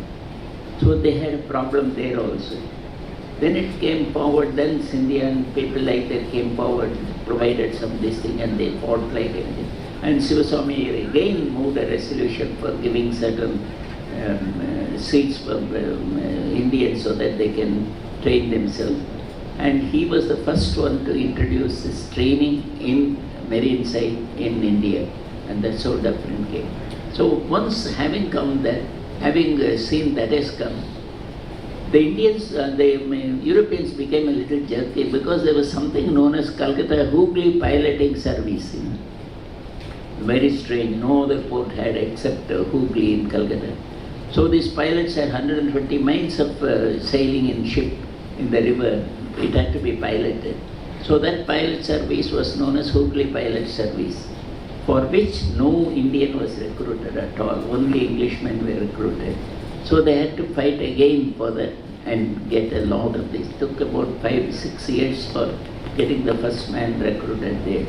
So they had a problem there also. Then it came forward, then Scindia and people like that came forward, provided some this thing, and they fought like anything. And Sivaswamy again moved a resolution for giving certain seats for Indians so that they can train themselves. And he was the first one to introduce this training in marine side in India. And that's how Dufferin came. So once having come there, having seen that has come, the Indians, the Europeans became a little jerky because there was something known as Calcutta Hooghly piloting service. Very strange, no other port had except Hooghly in Calcutta. So these pilots had 120 miles of sailing in ship in the river. It had to be piloted. So that pilot service was known as Hooghly pilot service, for which no Indian was recruited at all, only Englishmen were recruited. So they had to fight again for that and get a lot of this. It took about 5-6 years for getting the first man recruited there.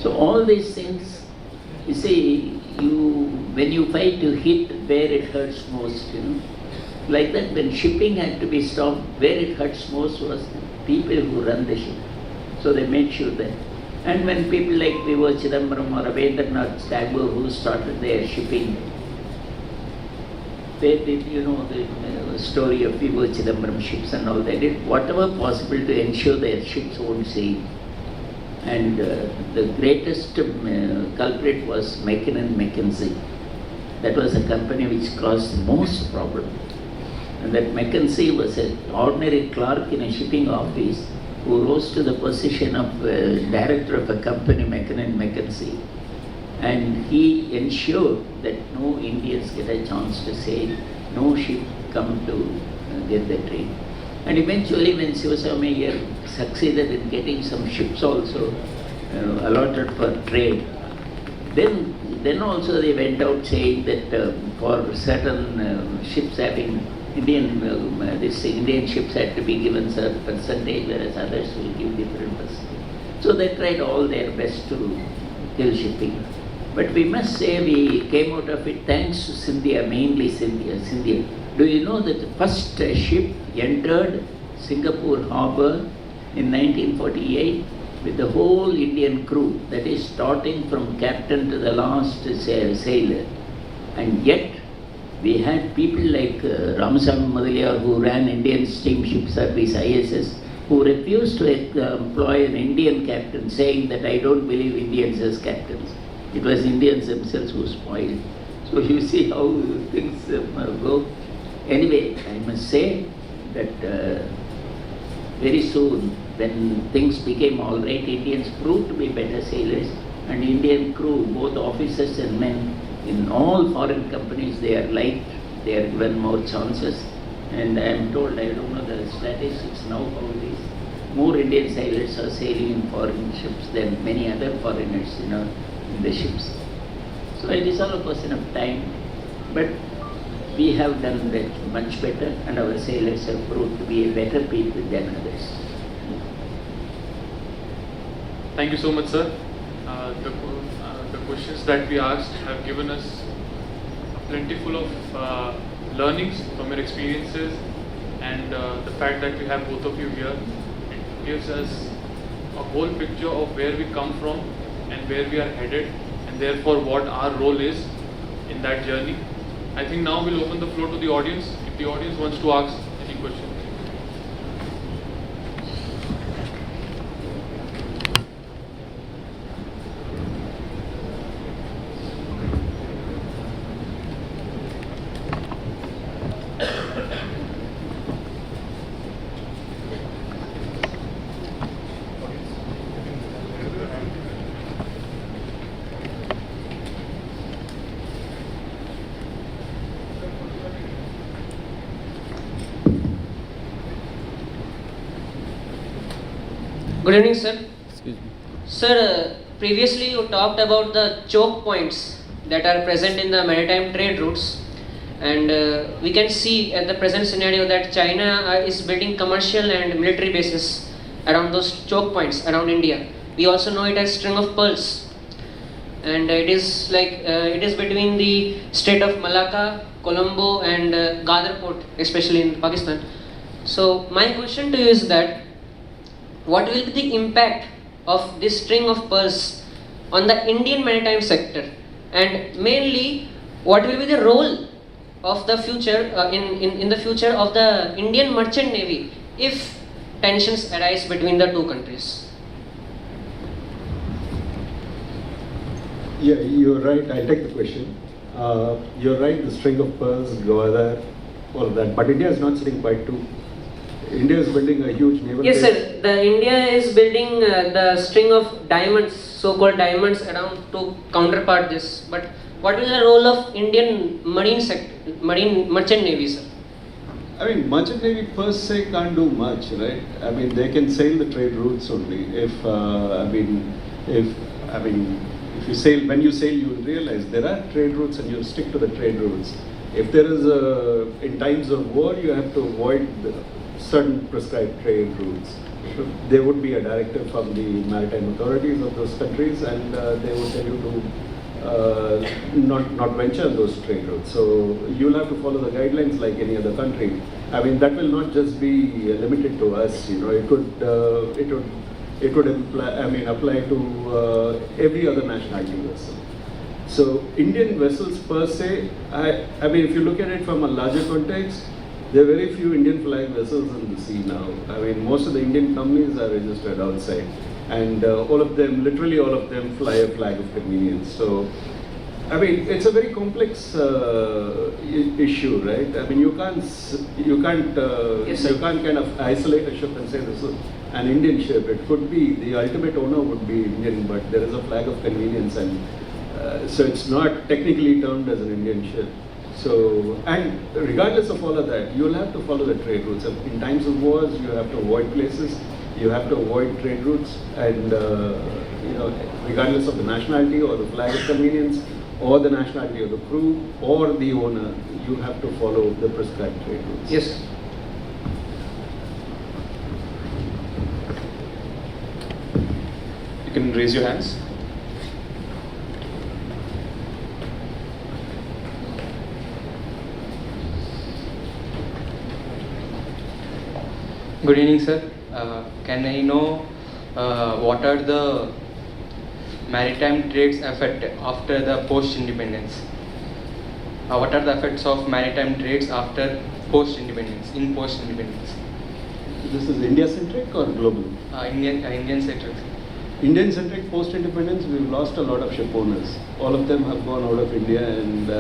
So all these things, you see, when you fight, you hit where it hurts most, Like that, when shipping had to be stopped, where it hurts most was the people who run the ship. So they made sure that. And when people like Vivo Chidambaram or Ravendranath Tagore, who started their shipping, they did, the story of Vivo Chidambaram ships and all, they did whatever possible to ensure their ships won't sink. And the greatest culprit was Mackenzie. That was a company which caused most problem. And that Mackenzie was an ordinary clerk in a shipping office who rose to the position of director of a company, Mackenzie. And he ensured that no Indians get a chance to sail, no ship come to get the train. And eventually when Sivaswamy Iyer succeeded in getting some ships also allotted for trade, then also they went out saying that for certain ships having Indian ships had to be given certain percentage, whereas others will give different percentage. So they tried all their best to kill shipping. But we must say we came out of it thanks to Scindia, mainly Scindia. Do you know that the first ship entered Singapore harbour in 1948 with the whole Indian crew, that is starting from captain to the last sailor. And yet we had people like Ramasamy Mudaliar, who ran Indian Steamship Service ISS, who refused to employ an Indian captain, saying that I don't believe Indians as captains. It was Indians themselves who spoiled. So you see how things go. Anyway, I must say that very soon, when things became all right, Indians proved to be better sailors. and Indian crew, both officers and men, in all foreign companies they are liked, they are given more chances. And I am told, I don't know the statistics now how it is, more Indian sailors are sailing in foreign ships than many other foreigners, in the ships. So it is all a question of time, but we have done that much better, and our sailors have proved to be a better people than others. Thank you so much, sir. The questions that we asked have given us plentiful of learnings from your experiences, and the fact that we have both of you here, it gives us a whole picture of where we come from and where we are headed, and therefore what our role is in that journey. I think now we'll open the floor to the audience. If the audience wants to ask any questions. Good evening, sir. Excuse me. Sir, previously you talked about the choke points that are present in the maritime trade routes, and we can see at the present scenario that China is building commercial and military bases around those choke points around India. We also know it as string of pearls, and it is between the state of Malacca, Colombo, and Gadar port, especially in Pakistan. So my question to you is that, what will be the impact of this string of pearls on the Indian maritime sector, and mainly what will be the role of the future in the future of the Indian merchant navy if tensions arise between the two countries? Yeah, you're right. I'll take the question. You're right, the string of pearls, Gwadar, all of that. But India is not sitting quite too. India is building a huge naval Yes, base. sir. The India is building the string of diamonds, so-called diamonds, around to counterpart this. But what is the role of Indian marine merchant navy, sir? I mean, merchant navy per se can't do much, right? I mean, they can sail the trade routes only. If you sail, when you sail, you will realize there are trade routes, and you stick to the trade routes. If there is in times of war, you have to avoid certain prescribed trade routes. There would be a directive from the maritime authorities of those countries, and they would tell you to not venture on those trade routes. So you'll have to follow the guidelines like any other country. I mean, that will not just be limited to us. It would apply to every other nationality vessel. So Indian vessels per se, I mean, if you look at it from a larger context, there are very few Indian flag vessels in the sea now. I mean, most of the Indian companies are registered outside, and literally all of them fly a flag of convenience. So, I mean, it's a very complex issue, right? I mean, you can't kind of isolate a ship and say this is an Indian ship. It could be, the ultimate owner would be Indian, but there is a flag of convenience, and so it's not technically termed as an Indian ship. So, and regardless of all of that, you'll have to follow the trade routes. In times of wars, you have to avoid places, you have to avoid trade routes, and regardless of the nationality or the flag of convenience, or the nationality of the crew, or the owner, you have to follow the prescribed trade routes. Yes. You can raise your hands. Good evening, sir. Can I know what are the maritime trades effect after the post-independence? What are the effects of maritime trades after post-independence, in post-independence? This is India-centric or global? Indian sector. Indian-centric post-independence, we've lost a lot of ship owners. All of them have gone out of India and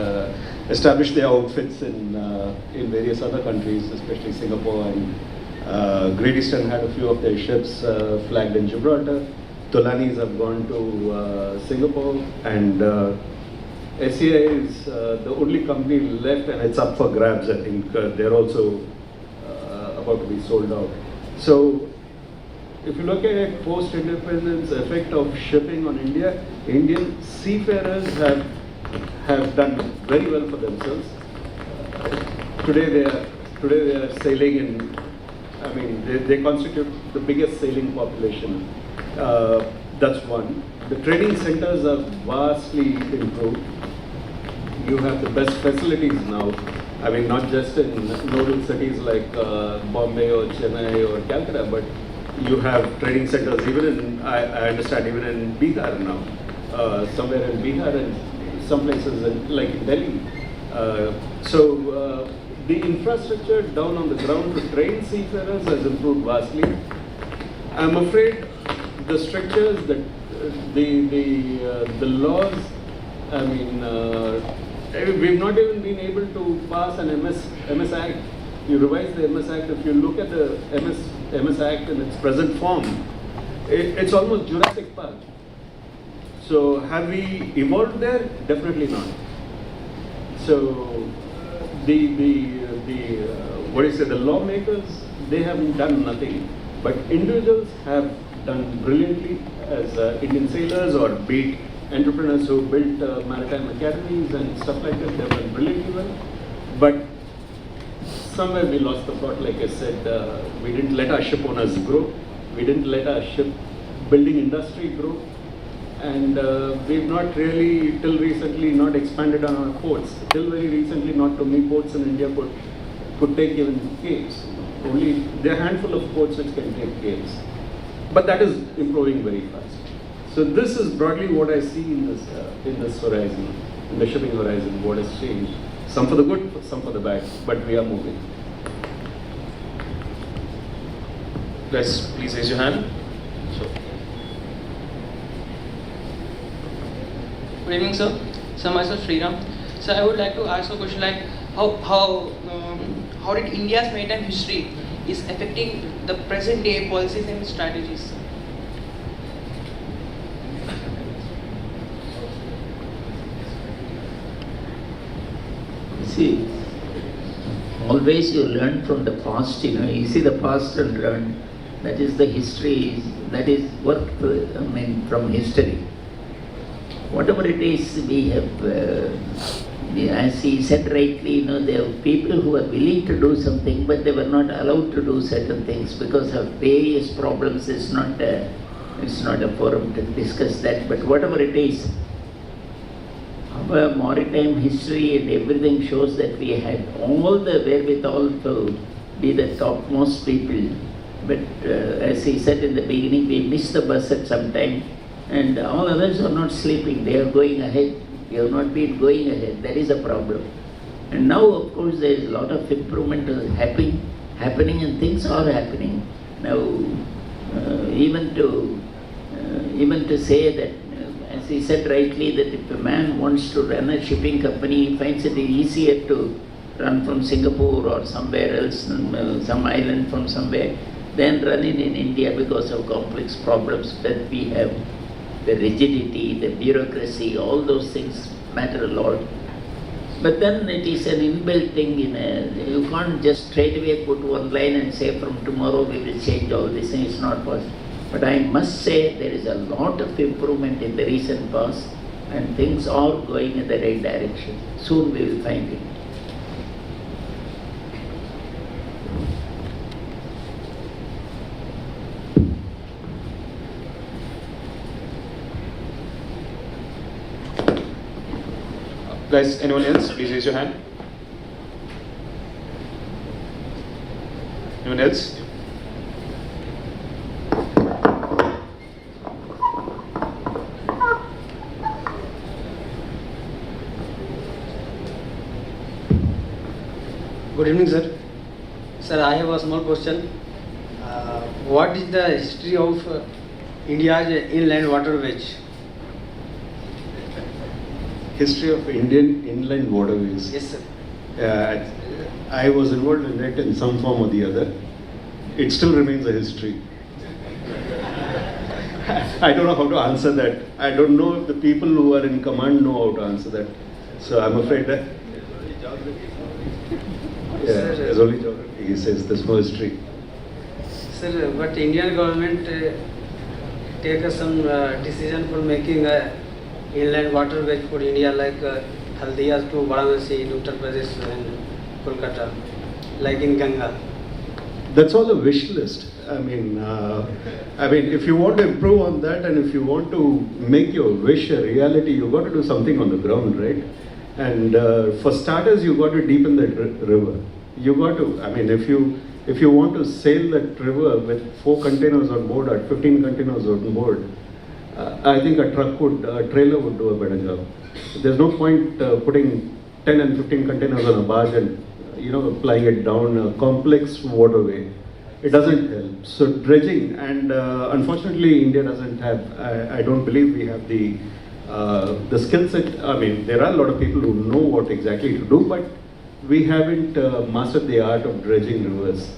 established their outfits in various other countries, especially Singapore, and Great Eastern had a few of their ships flagged in Gibraltar. Tolanis have gone to Singapore, and SCI is the only company left, and it's up for grabs. I think they're also about to be sold out. So, if you look at post-independence effect of shipping on India, Indian seafarers have done very well for themselves. Today they are sailing in. I mean, they constitute the biggest sailing population. That's one. The training centers are vastly improved. You have the best facilities now. I mean, not just in nodal cities like Bombay or Chennai or Calcutta, but you have training centers even in, I understand, even in Bihar now. Somewhere in Bihar and some places like in Delhi. So the infrastructure down on the ground to train seafarers has improved vastly. I'm afraid the strictures, that the laws, I mean, we've not even been able to pass an MS Act. You revise the MS Act, if you look at the MS Act in its present form, it's almost Jurassic Park. So have we evolved there? Definitely not. So the lawmakers, they haven't done nothing, but individuals have done brilliantly as Indian sailors or be entrepreneurs who built maritime academies and stuff like that. They've done brilliantly well, but somewhere we lost the plot. Like I said, we didn't let our ship owners grow. We didn't let our ship building industry grow. And we've not really, till recently, not expanded on our ports. Till very recently, not too many ports in India could take even caves. Only there are a handful of ports which can take caves. But that is improving very fast. So this is broadly what I see in this horizon, in the shipping horizon, what has changed. Some for the good, some for the bad, but we are moving. Guys, please raise your hand. Good evening, sir. So myself Sriram. So I would like to ask a question like how did India's maritime history is affecting the present day policies and strategies? See, always you learn from the past, you see the past and learn. That is the history, that is work, from history. Whatever it is, we have, as he said rightly, there are people who are willing to do something, but they were not allowed to do certain things because of various problems. It's not a forum to discuss that, but whatever it is, our maritime history and everything shows that we had all the wherewithal to be the topmost people. But as he said in the beginning, we missed the bus at some time. And all others are not sleeping, they are going ahead. We have not been going ahead, that is a problem. And now, of course, there is a lot of improvement happening and things are happening. Now, even to say that, as he said rightly, that if a man wants to run a shipping company, he finds it easier to run from Singapore or somewhere else, some island from somewhere, than running in India because of complex problems that we have. The rigidity, the bureaucracy, all those things matter a lot. But then it is an inbuilt thing you can't just straight away put one line and say from tomorrow we will change all this things. It's not possible. But I must say there is a lot of improvement in the recent past and things are going in the right direction. Soon we will find it. Guys, anyone else? Please raise your hand. Anyone else? Good evening, sir. Sir, I have a small question. What is the history of India's inland waterways? History of Indian inland waterways. Yes, sir. I was involved in it in some form or the other. It still remains a history. I don't know how to answer that. I don't know if the people who are in command know how to answer that. So I'm afraid that. Yeah, there's only geography. He says there's no history. Sir, but Indian government take some decision for making inland waterways for India, like Haldia to Varanasi in Uttar Pradesh and Kolkata, like in Ganga. That's all a wish list. I mean, if you want to improve on that, and if you want to make your wish a reality, you got to do something on the ground, right? And for starters, you got to deepen that river. You got to. I mean, if you want to sail that river with 4 containers on board or 15 containers on board, I think a trailer would do a better job. There's no point putting 10 and 15 containers on a barge and applying it down a complex waterway. It doesn't help. So dredging, and unfortunately India doesn't have, I don't believe we have the skill set. I mean, there are a lot of people who know what exactly to do, but we haven't mastered the art of dredging rivers.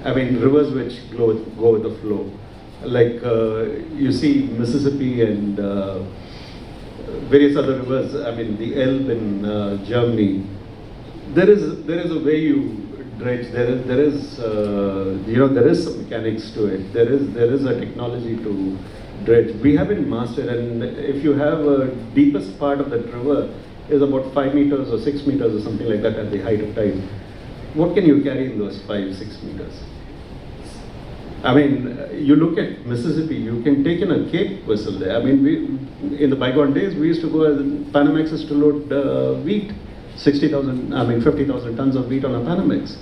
I mean, rivers which go with the flow. Like you see Mississippi and various other rivers, I mean the Elbe in Germany. There is a way you dredge. There is some mechanics to it. There is a technology to dredge. We haven't mastered, and if you have a deepest part of that river is about 5 meters or 6 meters or something like that at the height of tide, what can you carry in those 5-6 meters? I mean, you look at Mississippi, you can take in a Cape vessel there. I mean, in the bygone days, we used to go as Panamaxes to load wheat, 50,000 tons of wheat on a Panamax.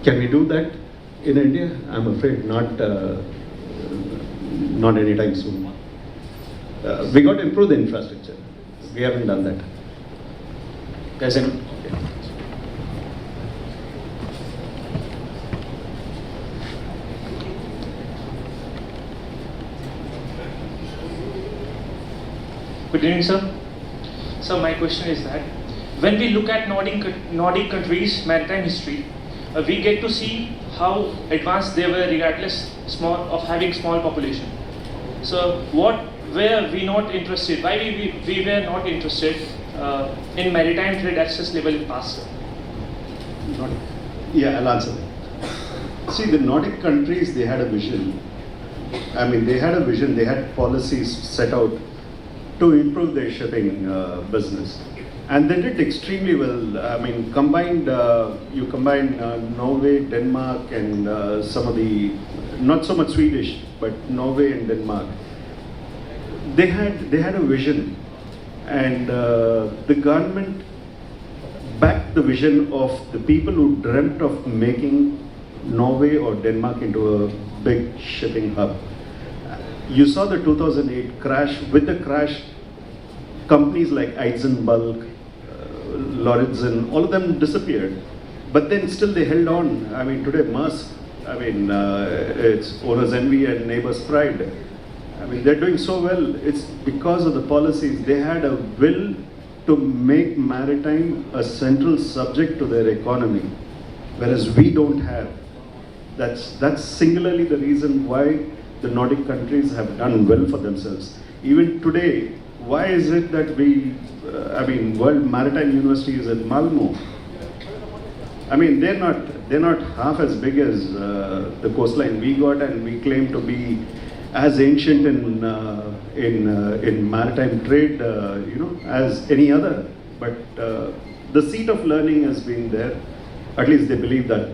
Can we do that in India? I'm afraid not anytime soon. We got to improve the infrastructure. We haven't done that. Guys, good evening, sir. So my question is that when we look at Nordic countries' maritime history, we get to see how advanced they were regardless of having small population. So what were we not interested? Why we were not interested in maritime trade at such level in past, sir? Yeah, I'll answer that. See, the Nordic countries, they had a vision. I mean, they had a vision, they had policies set out to improve their shipping business. And they did extremely well. I mean, you combine Norway, Denmark, and some of the, not so much Swedish, but Norway and Denmark. They had a vision, and the government backed the vision of the people who dreamt of making Norway or Denmark into a big shipping hub. You saw the 2008 crash. With the crash, companies like Eisenbulk, Lauritsen, all of them disappeared. But then still they held on. I mean, today Maersk, it's owner's envy and neighbor's pride. I mean, they're doing so well. It's because of the policies. They had a will to make maritime a central subject to their economy, whereas we don't have. That's singularly the reason why the Nordic countries have done well for themselves. Even today, why is it that World Maritime University is at Malmo? I mean, they're not half as big as the coastline we got, and we claim to be as ancient in maritime trade, as any other. But the seat of learning has been there. At least they believe that.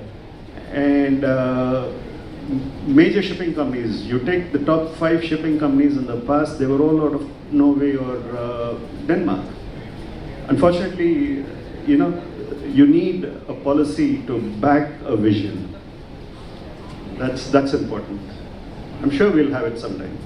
And major shipping companies, you take the top 5 shipping companies in the past, they were all out of Norway or Denmark. Unfortunately, you need a policy to back a vision. That's important. I'm sure we'll have it sometime.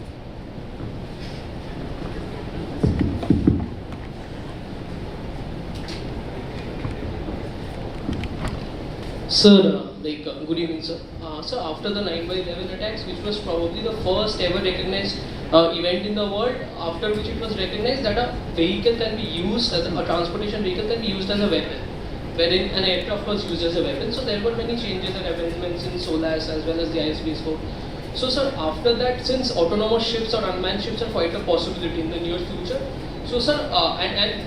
Sir, good evening, sir. So after the 9/11 attacks, which was probably the first ever recognized event in the world, after which it was recognized that a vehicle can be used as a transportation vehicle can be used as a weapon, wherein an aircraft was used as a weapon. So there were many changes and amendments in SOLAS as well as the ISB scope. So sir, after that, since autonomous ships or unmanned ships are quite a possibility in the near future, so sir,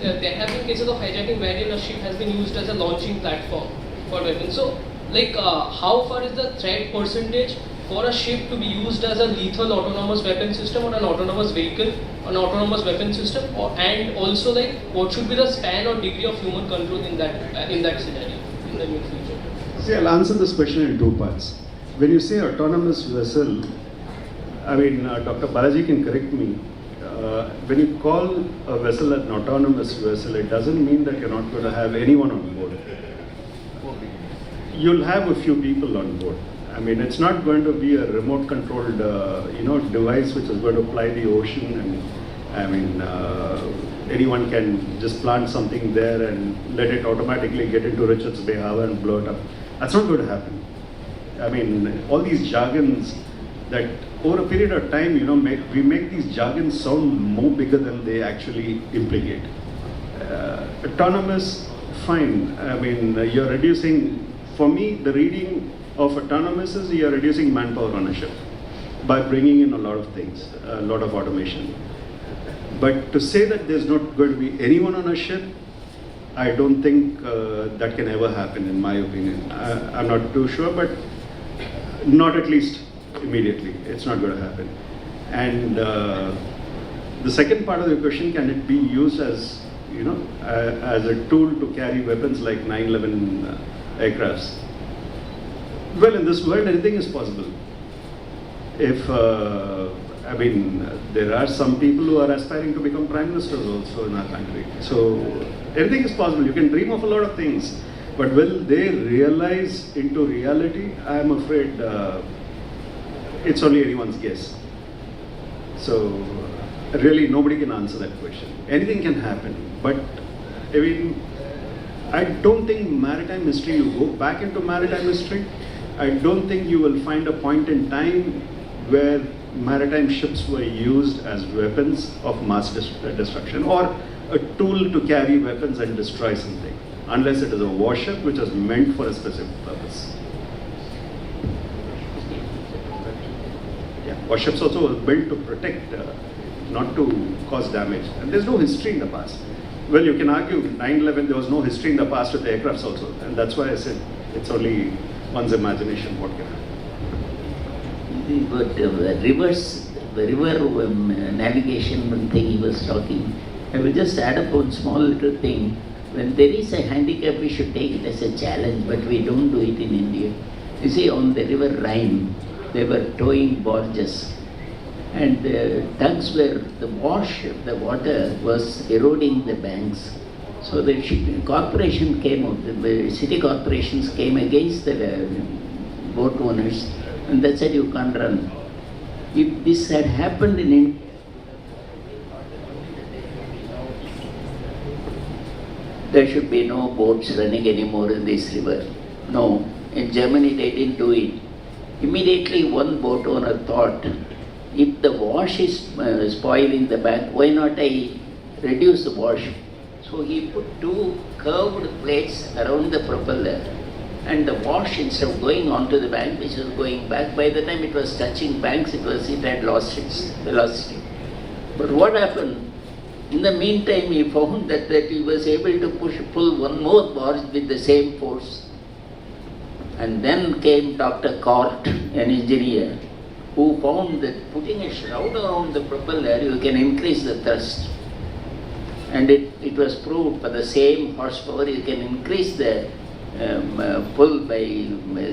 there have been cases of hijacking wherein a ship has been used as a launching platform for weapons. So like how far is the threat percentage for a ship to be used as a lethal autonomous weapon system or an autonomous vehicle, an autonomous weapon system, and also like what should be the span or degree of human control in that scenario in the near future? See, I'll answer this question in two parts. When you say autonomous vessel, I mean, Dr. Balaji can correct me. When you call a vessel an autonomous vessel, it doesn't mean that you're not going to have anyone on board. You'll have a few people on board. I mean, it's not going to be a remote controlled, device which is going to ply the ocean, and I mean, anyone can just plant something there and let it automatically get into Richards Bay Harbor and blow it up. That's not going to happen. I mean, all these jargons that over a period of time, we make these jargons sound more bigger than they actually implicate. Autonomous, fine. I mean, you're reducing, for me, the reading of autonomous is you're reducing manpower on a ship by bringing in a lot of things, a lot of automation. But to say that there's not going to be anyone on a ship, I don't think that can ever happen, in my opinion. I'm not too sure, but not at least immediately. It's not going to happen. And the second part of the question, can it be used as, as a tool to carry weapons like 9/11 aircrafts? Well, in this world, anything is possible. If, I mean, there are some people who are aspiring to become prime ministers also in our country. So anything is possible. You can dream of a lot of things, but will they realize into reality? I'm afraid it's only anyone's guess. So really, nobody can answer that question. Anything can happen, but I mean, I don't think maritime history, you go back into maritime history, I don't think you will find a point in time where maritime ships were used as weapons of mass destruction or a tool to carry weapons and destroy something, unless it is a warship which is meant for a specific purpose. Yeah, warships also were built to protect, not to cause damage. And there's no history in the past. Well, you can argue 9/11, there was no history in the past with aircrafts also. And that's why I said it's only one's imagination what can happen. But the river navigation thing he was talking, I will just add up one small little thing. When there is a handicap, we should take it as a challenge, but we don't do it in India. You see, on the river Rhine, they were towing barges, and the tugs were, the water was eroding the banks. So the corporation came out, the city corporations came against the boat owners, and they said you can't run. If this had happened in India, there should be no boats running anymore in this river. No, in Germany they didn't do it. Immediately one boat owner thought, if the wash is spoiling the bank, why not I reduce the wash? So he put two curved plates around the propeller, and the wash, instead of going onto the bank, which was going back, by the time it was touching banks, it had lost its velocity. But what happened? In the meantime, he found that he was able to pull one more barge with the same force. And then came Dr. Cort, an engineer, who found that putting a shroud around the propeller, you can increase the thrust. And it was proved for the same horsepower, you can increase the pull by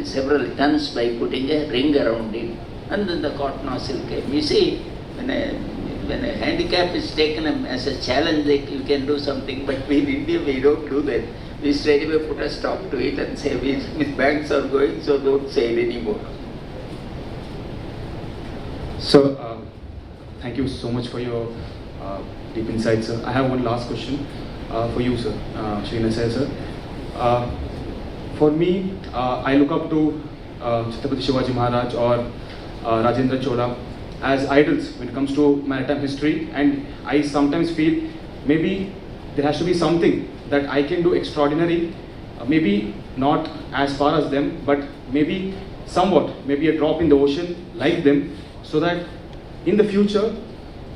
several tons by putting a ring around it. And then the Cort nozzle came. You see, when a handicap is taken as a challenge, like you can do something, but we in India, we don't do that. We straight away put a stop to it and say, with banks are going, so don't sail anymore. So, thank you so much for your deep insight, sir. I have one last question for you, sir, Srinasai, sir. For me, I look up to Chhatrapati Shivaji Maharaj or Rajendra Chola as idols when it comes to maritime history, and I sometimes feel maybe there has to be something that I can do extraordinary, maybe not as far as them, but maybe somewhat, maybe a drop in the ocean, like them, so that in the future,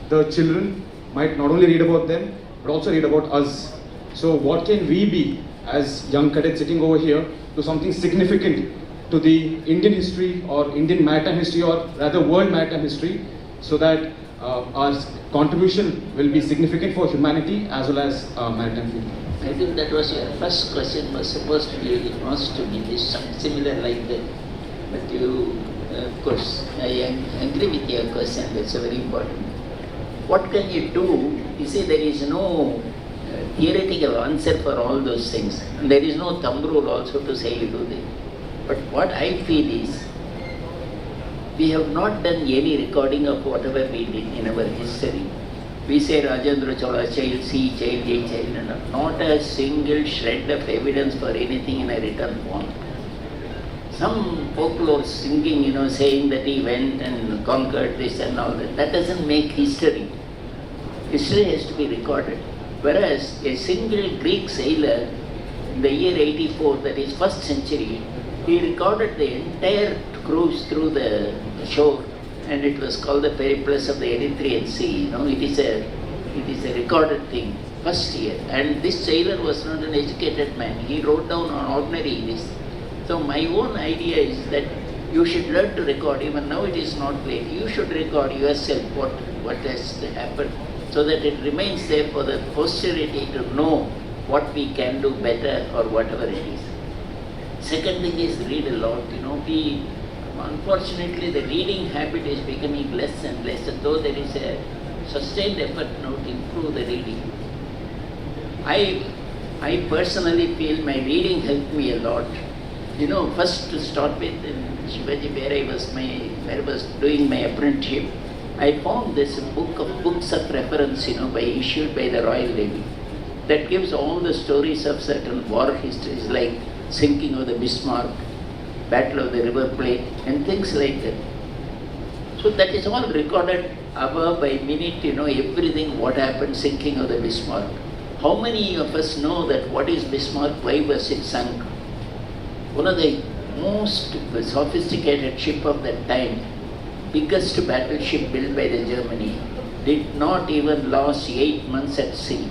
the children might not only read about them, but also read about us. So what can we be as young cadets sitting over here to something significant to the Indian history or Indian maritime history, or rather world maritime history, so that our contribution will be significant for humanity as well as maritime field. I think that was your first question, was supposed to be asked to me, this similar like that. But you, of course, I agree with your question, that's a very important. What can you do? You see, there is no theoretical answer for all those things. And there is no thumb rule also to say you do this. But what I feel is, we have not done any recording of whatever we did in our history. We say Rajendra Chola child, C child, A child, and not a single shred of evidence for anything in a written form. Some folklore singing, saying that he went and conquered this and all that. That doesn't make history. History has to be recorded. Whereas a single Greek sailor in the year 84, that is first century, he recorded the entire cruise through the shore, and it was called the Periplus of the Erythraean Sea. It is a recorded thing, first year. And this sailor was not an educated man. He wrote down on ordinary English. So my own idea is that you should learn to record. Even now it is not late. You should record yourself what has happened, so that it remains there for the posterity to know what we can do better or whatever it is. Second thing is read a lot. Unfortunately, the reading habit is becoming less and less, and though there is a sustained effort now to improve the reading. I personally feel my reading helped me a lot. First to start with, in Shivaji, where I was doing my apprenticeship, I found this book of books of reference, issued by the Royal Navy, that gives all the stories of certain war histories, like sinking of the Bismarck, Battle of the River Plate, and things like that. So that is all recorded hour by minute, everything, what happened, sinking of the Bismarck. How many of us know that what is Bismarck, why was it sunk? One of the most sophisticated ship of that time, biggest battleship built by the Germany, did not even last 8 months at sea.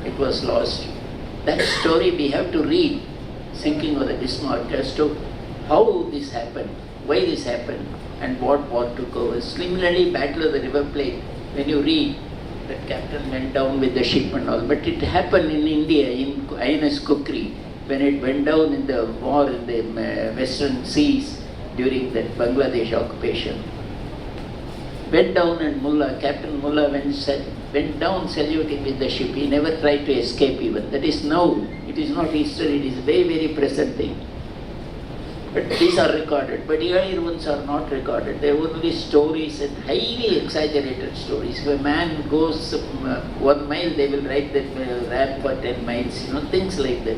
It was lost. That story we have to read, sinking of the Bismarck, as to how this happened, why this happened, and what took over. Similarly, Battle of the River Plate, when you read, that captain went down with the ship and all, but it happened in India, in INS Kukri, when it went down in the war in the western seas during the Bangladesh occupation. Went down, and Captain Mullah went down saluting with the ship. He never tried to escape even. That is now, it is not history, it is a very, very present thing. But these are recorded, but earlier ones are not recorded. They are only stories, and highly exaggerated stories. If a man goes 1 mile, they will write that ramp for 10 miles, things like that.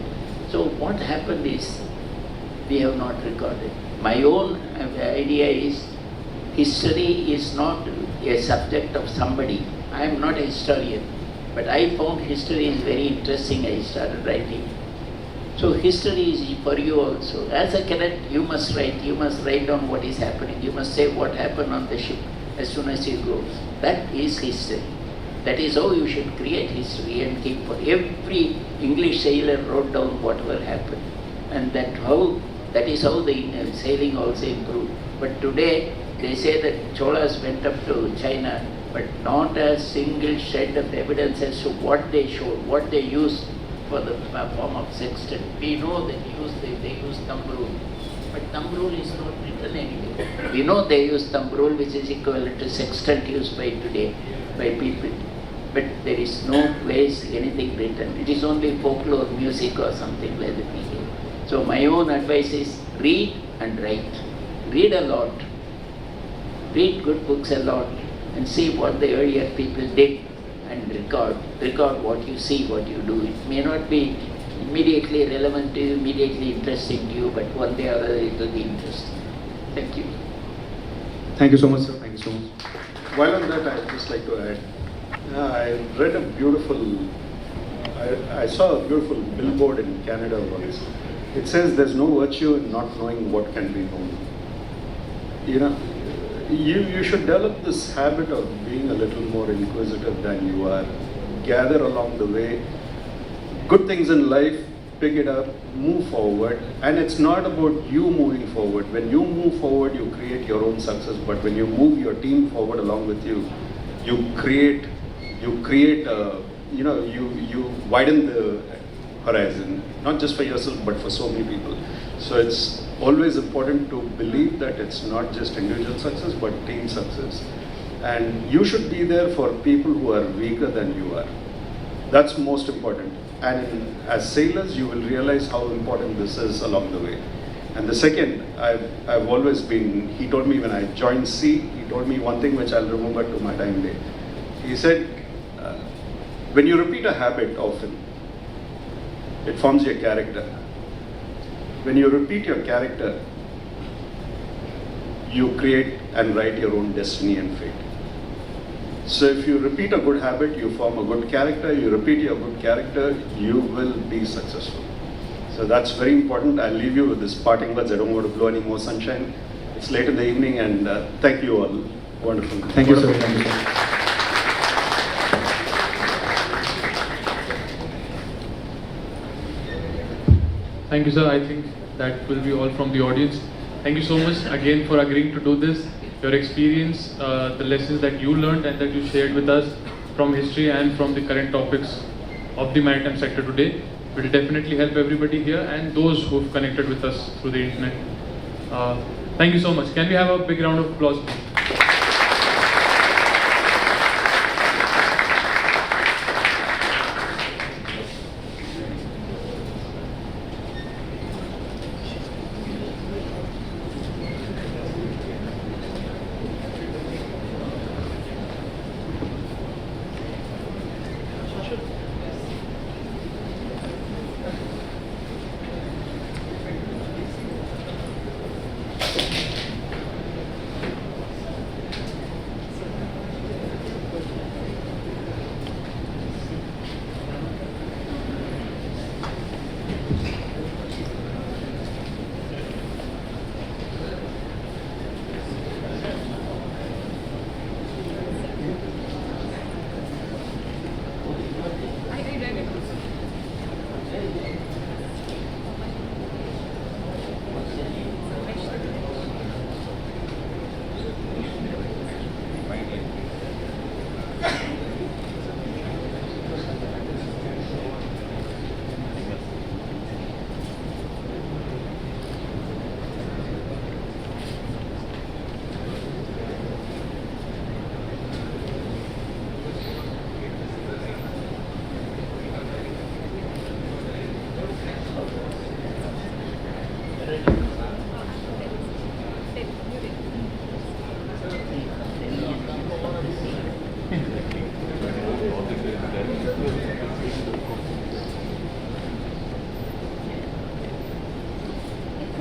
So what happened is, we have not recorded. My own idea is, history is not a subject of somebody. I am not a historian, but I found history is very interesting. I started writing. So history is for you also. As a cadet, you must write down what is happening. You must say what happened on the ship as soon as you go. That is history. That is how you should create history and keep for every English sailor wrote down whatever happened. And that is how the sailing also improved. But today, they say that Cholas went up to China, but not a single shred of evidence as to what they showed, what they used for the form of sextant. We know that they use thumb rule, but thumb rule is not written anywhere. We know they use thumb rule, which is equivalent to sextant used by today by people, but there is no place anything written. It is only folklore music or something like that. So my own advice is read and write. Read a lot. Read good books a lot and see what the earlier people did, and record what you see, what you do. It may not be immediately relevant to you, immediately interesting to you, but one day or other it will be interesting. Thank you. Thank you so much, sir. Thank you so much. While on that, I'd just like to add, I read a beautiful, I saw a beautiful billboard in Canada once. It says there's no virtue in not knowing what can be known. you should develop this habit of being a little more inquisitive than you are. Gather along the way. Good things in life, pick it up, move forward. And it's not about you moving forward. When you move forward, you create your own success. But when you move your team forward along with you, you create you widen the horizon, not just for yourself, but for so many people. So it's always important to believe that it's not just individual success, but team success. And you should be there for people who are weaker than you are. That's most important. And as sailors, you will realize how important this is along the way. And the second, I've always been, he told me when I joined Sea, he told me one thing which I'll remember to my dying day. He said, when you repeat a habit often, it forms your character. When you repeat your character, you create and write your own destiny and fate. So if you repeat a good habit, you form a good character. You repeat your good character, you will be successful. So that's very important. I'll leave you with this parting words. I don't want to blow any more sunshine. It's late in the evening, and thank you all. Wonderful. Thank you, sir. Wonderful. Thank you, sir. Thank you, sir. I think that will be all from the audience. Thank you so much again for agreeing to do this. Your experience, the lessons that you learned and that you shared with us from history and from the current topics of the maritime sector today will definitely help everybody here and those who've connected with us through the internet. Thank you so much. Can we have a big round of applause?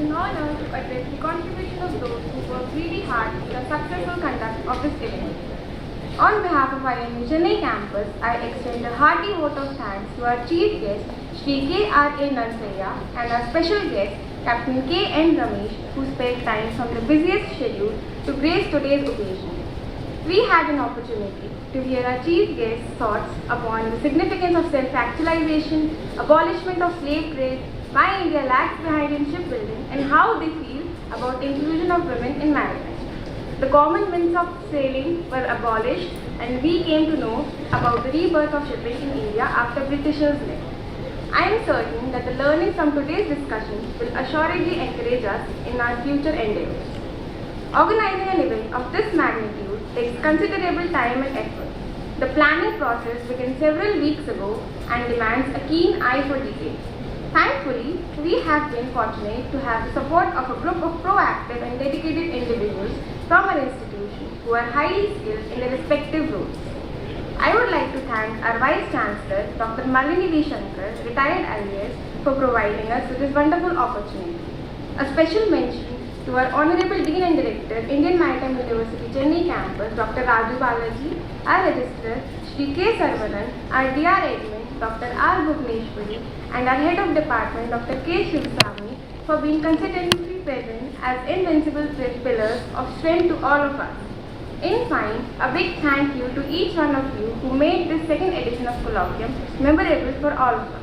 an honor to address the contribution of those who worked really hard in the successful conduct of this event. On behalf of our Chennai campus, I extend a hearty vote of thanks to our chief guest, Shri K.R.A. Narsaya, and our special guest, Captain K.N. Ramesh, who spared time from the busiest schedule to grace today's occasion. We had an opportunity to hear our chief guest's thoughts upon the significance of self-actualization, abolishment of slave trade, why India lags behind in shipbuilding, and how they feel about inclusion of women in maritime. The common winds of sailing were abolished, and we came to know about the rebirth of shipping in India after Britishers left. I am certain that the learning from today's discussion will assuredly encourage us in our future endeavors. Organizing an event of this magnitude takes considerable time and effort. The planning process began several weeks ago and demands a keen eye for detail. Thankfully, we have been fortunate to have the support of a group of proactive and dedicated individuals from our institution who are highly skilled in their respective roles. I would like to thank our Vice Chancellor, Dr. Malini V. Shankar, retired IAS, for providing us with this wonderful opportunity. A special mention to our Honorable Dean and Director, Indian Maritime University, Chennai campus, Dr. Raju Balaji, our Registrar, Shri K. Sarvanan, our DR Admin, Dr. R. Bhuvneshwari, and our Head of Department, Dr. K. Shivsami, for being consistently present as invincible pillars of strength to all of us. In fine, a big thank you to each one of you who made this second edition of Colloquium memorable for all of us.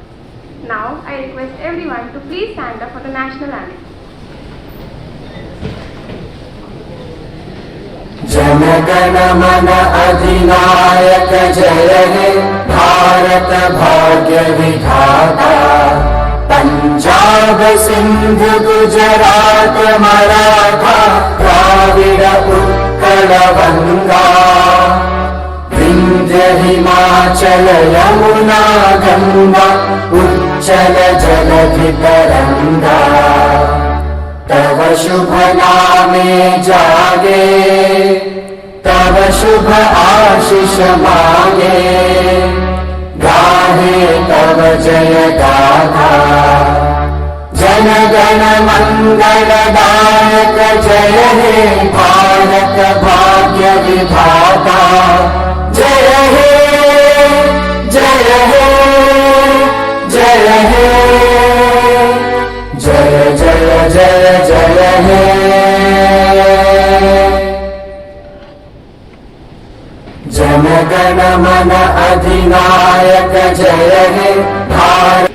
Now, I request everyone to please stand up for the national anthem. Jana Gana मन अधिनायक जय हे भारत भाग्य विधाता पंजाब सिंध गुजरात मराठा द्राविड उत्कल गंगा विंध्य हिमाचल यमुना गंगा उच्चल जलधि तरंगा तव शुभ नामे जागे तव शुभ आशीष मागे गाहे तव जय गाथा जन गण मंगल दायक जय हे भारत भाग्य विधाता जय हे जय हे जय हे जय जय जय जय हे जन गण मन अधिनायक जय हे भारत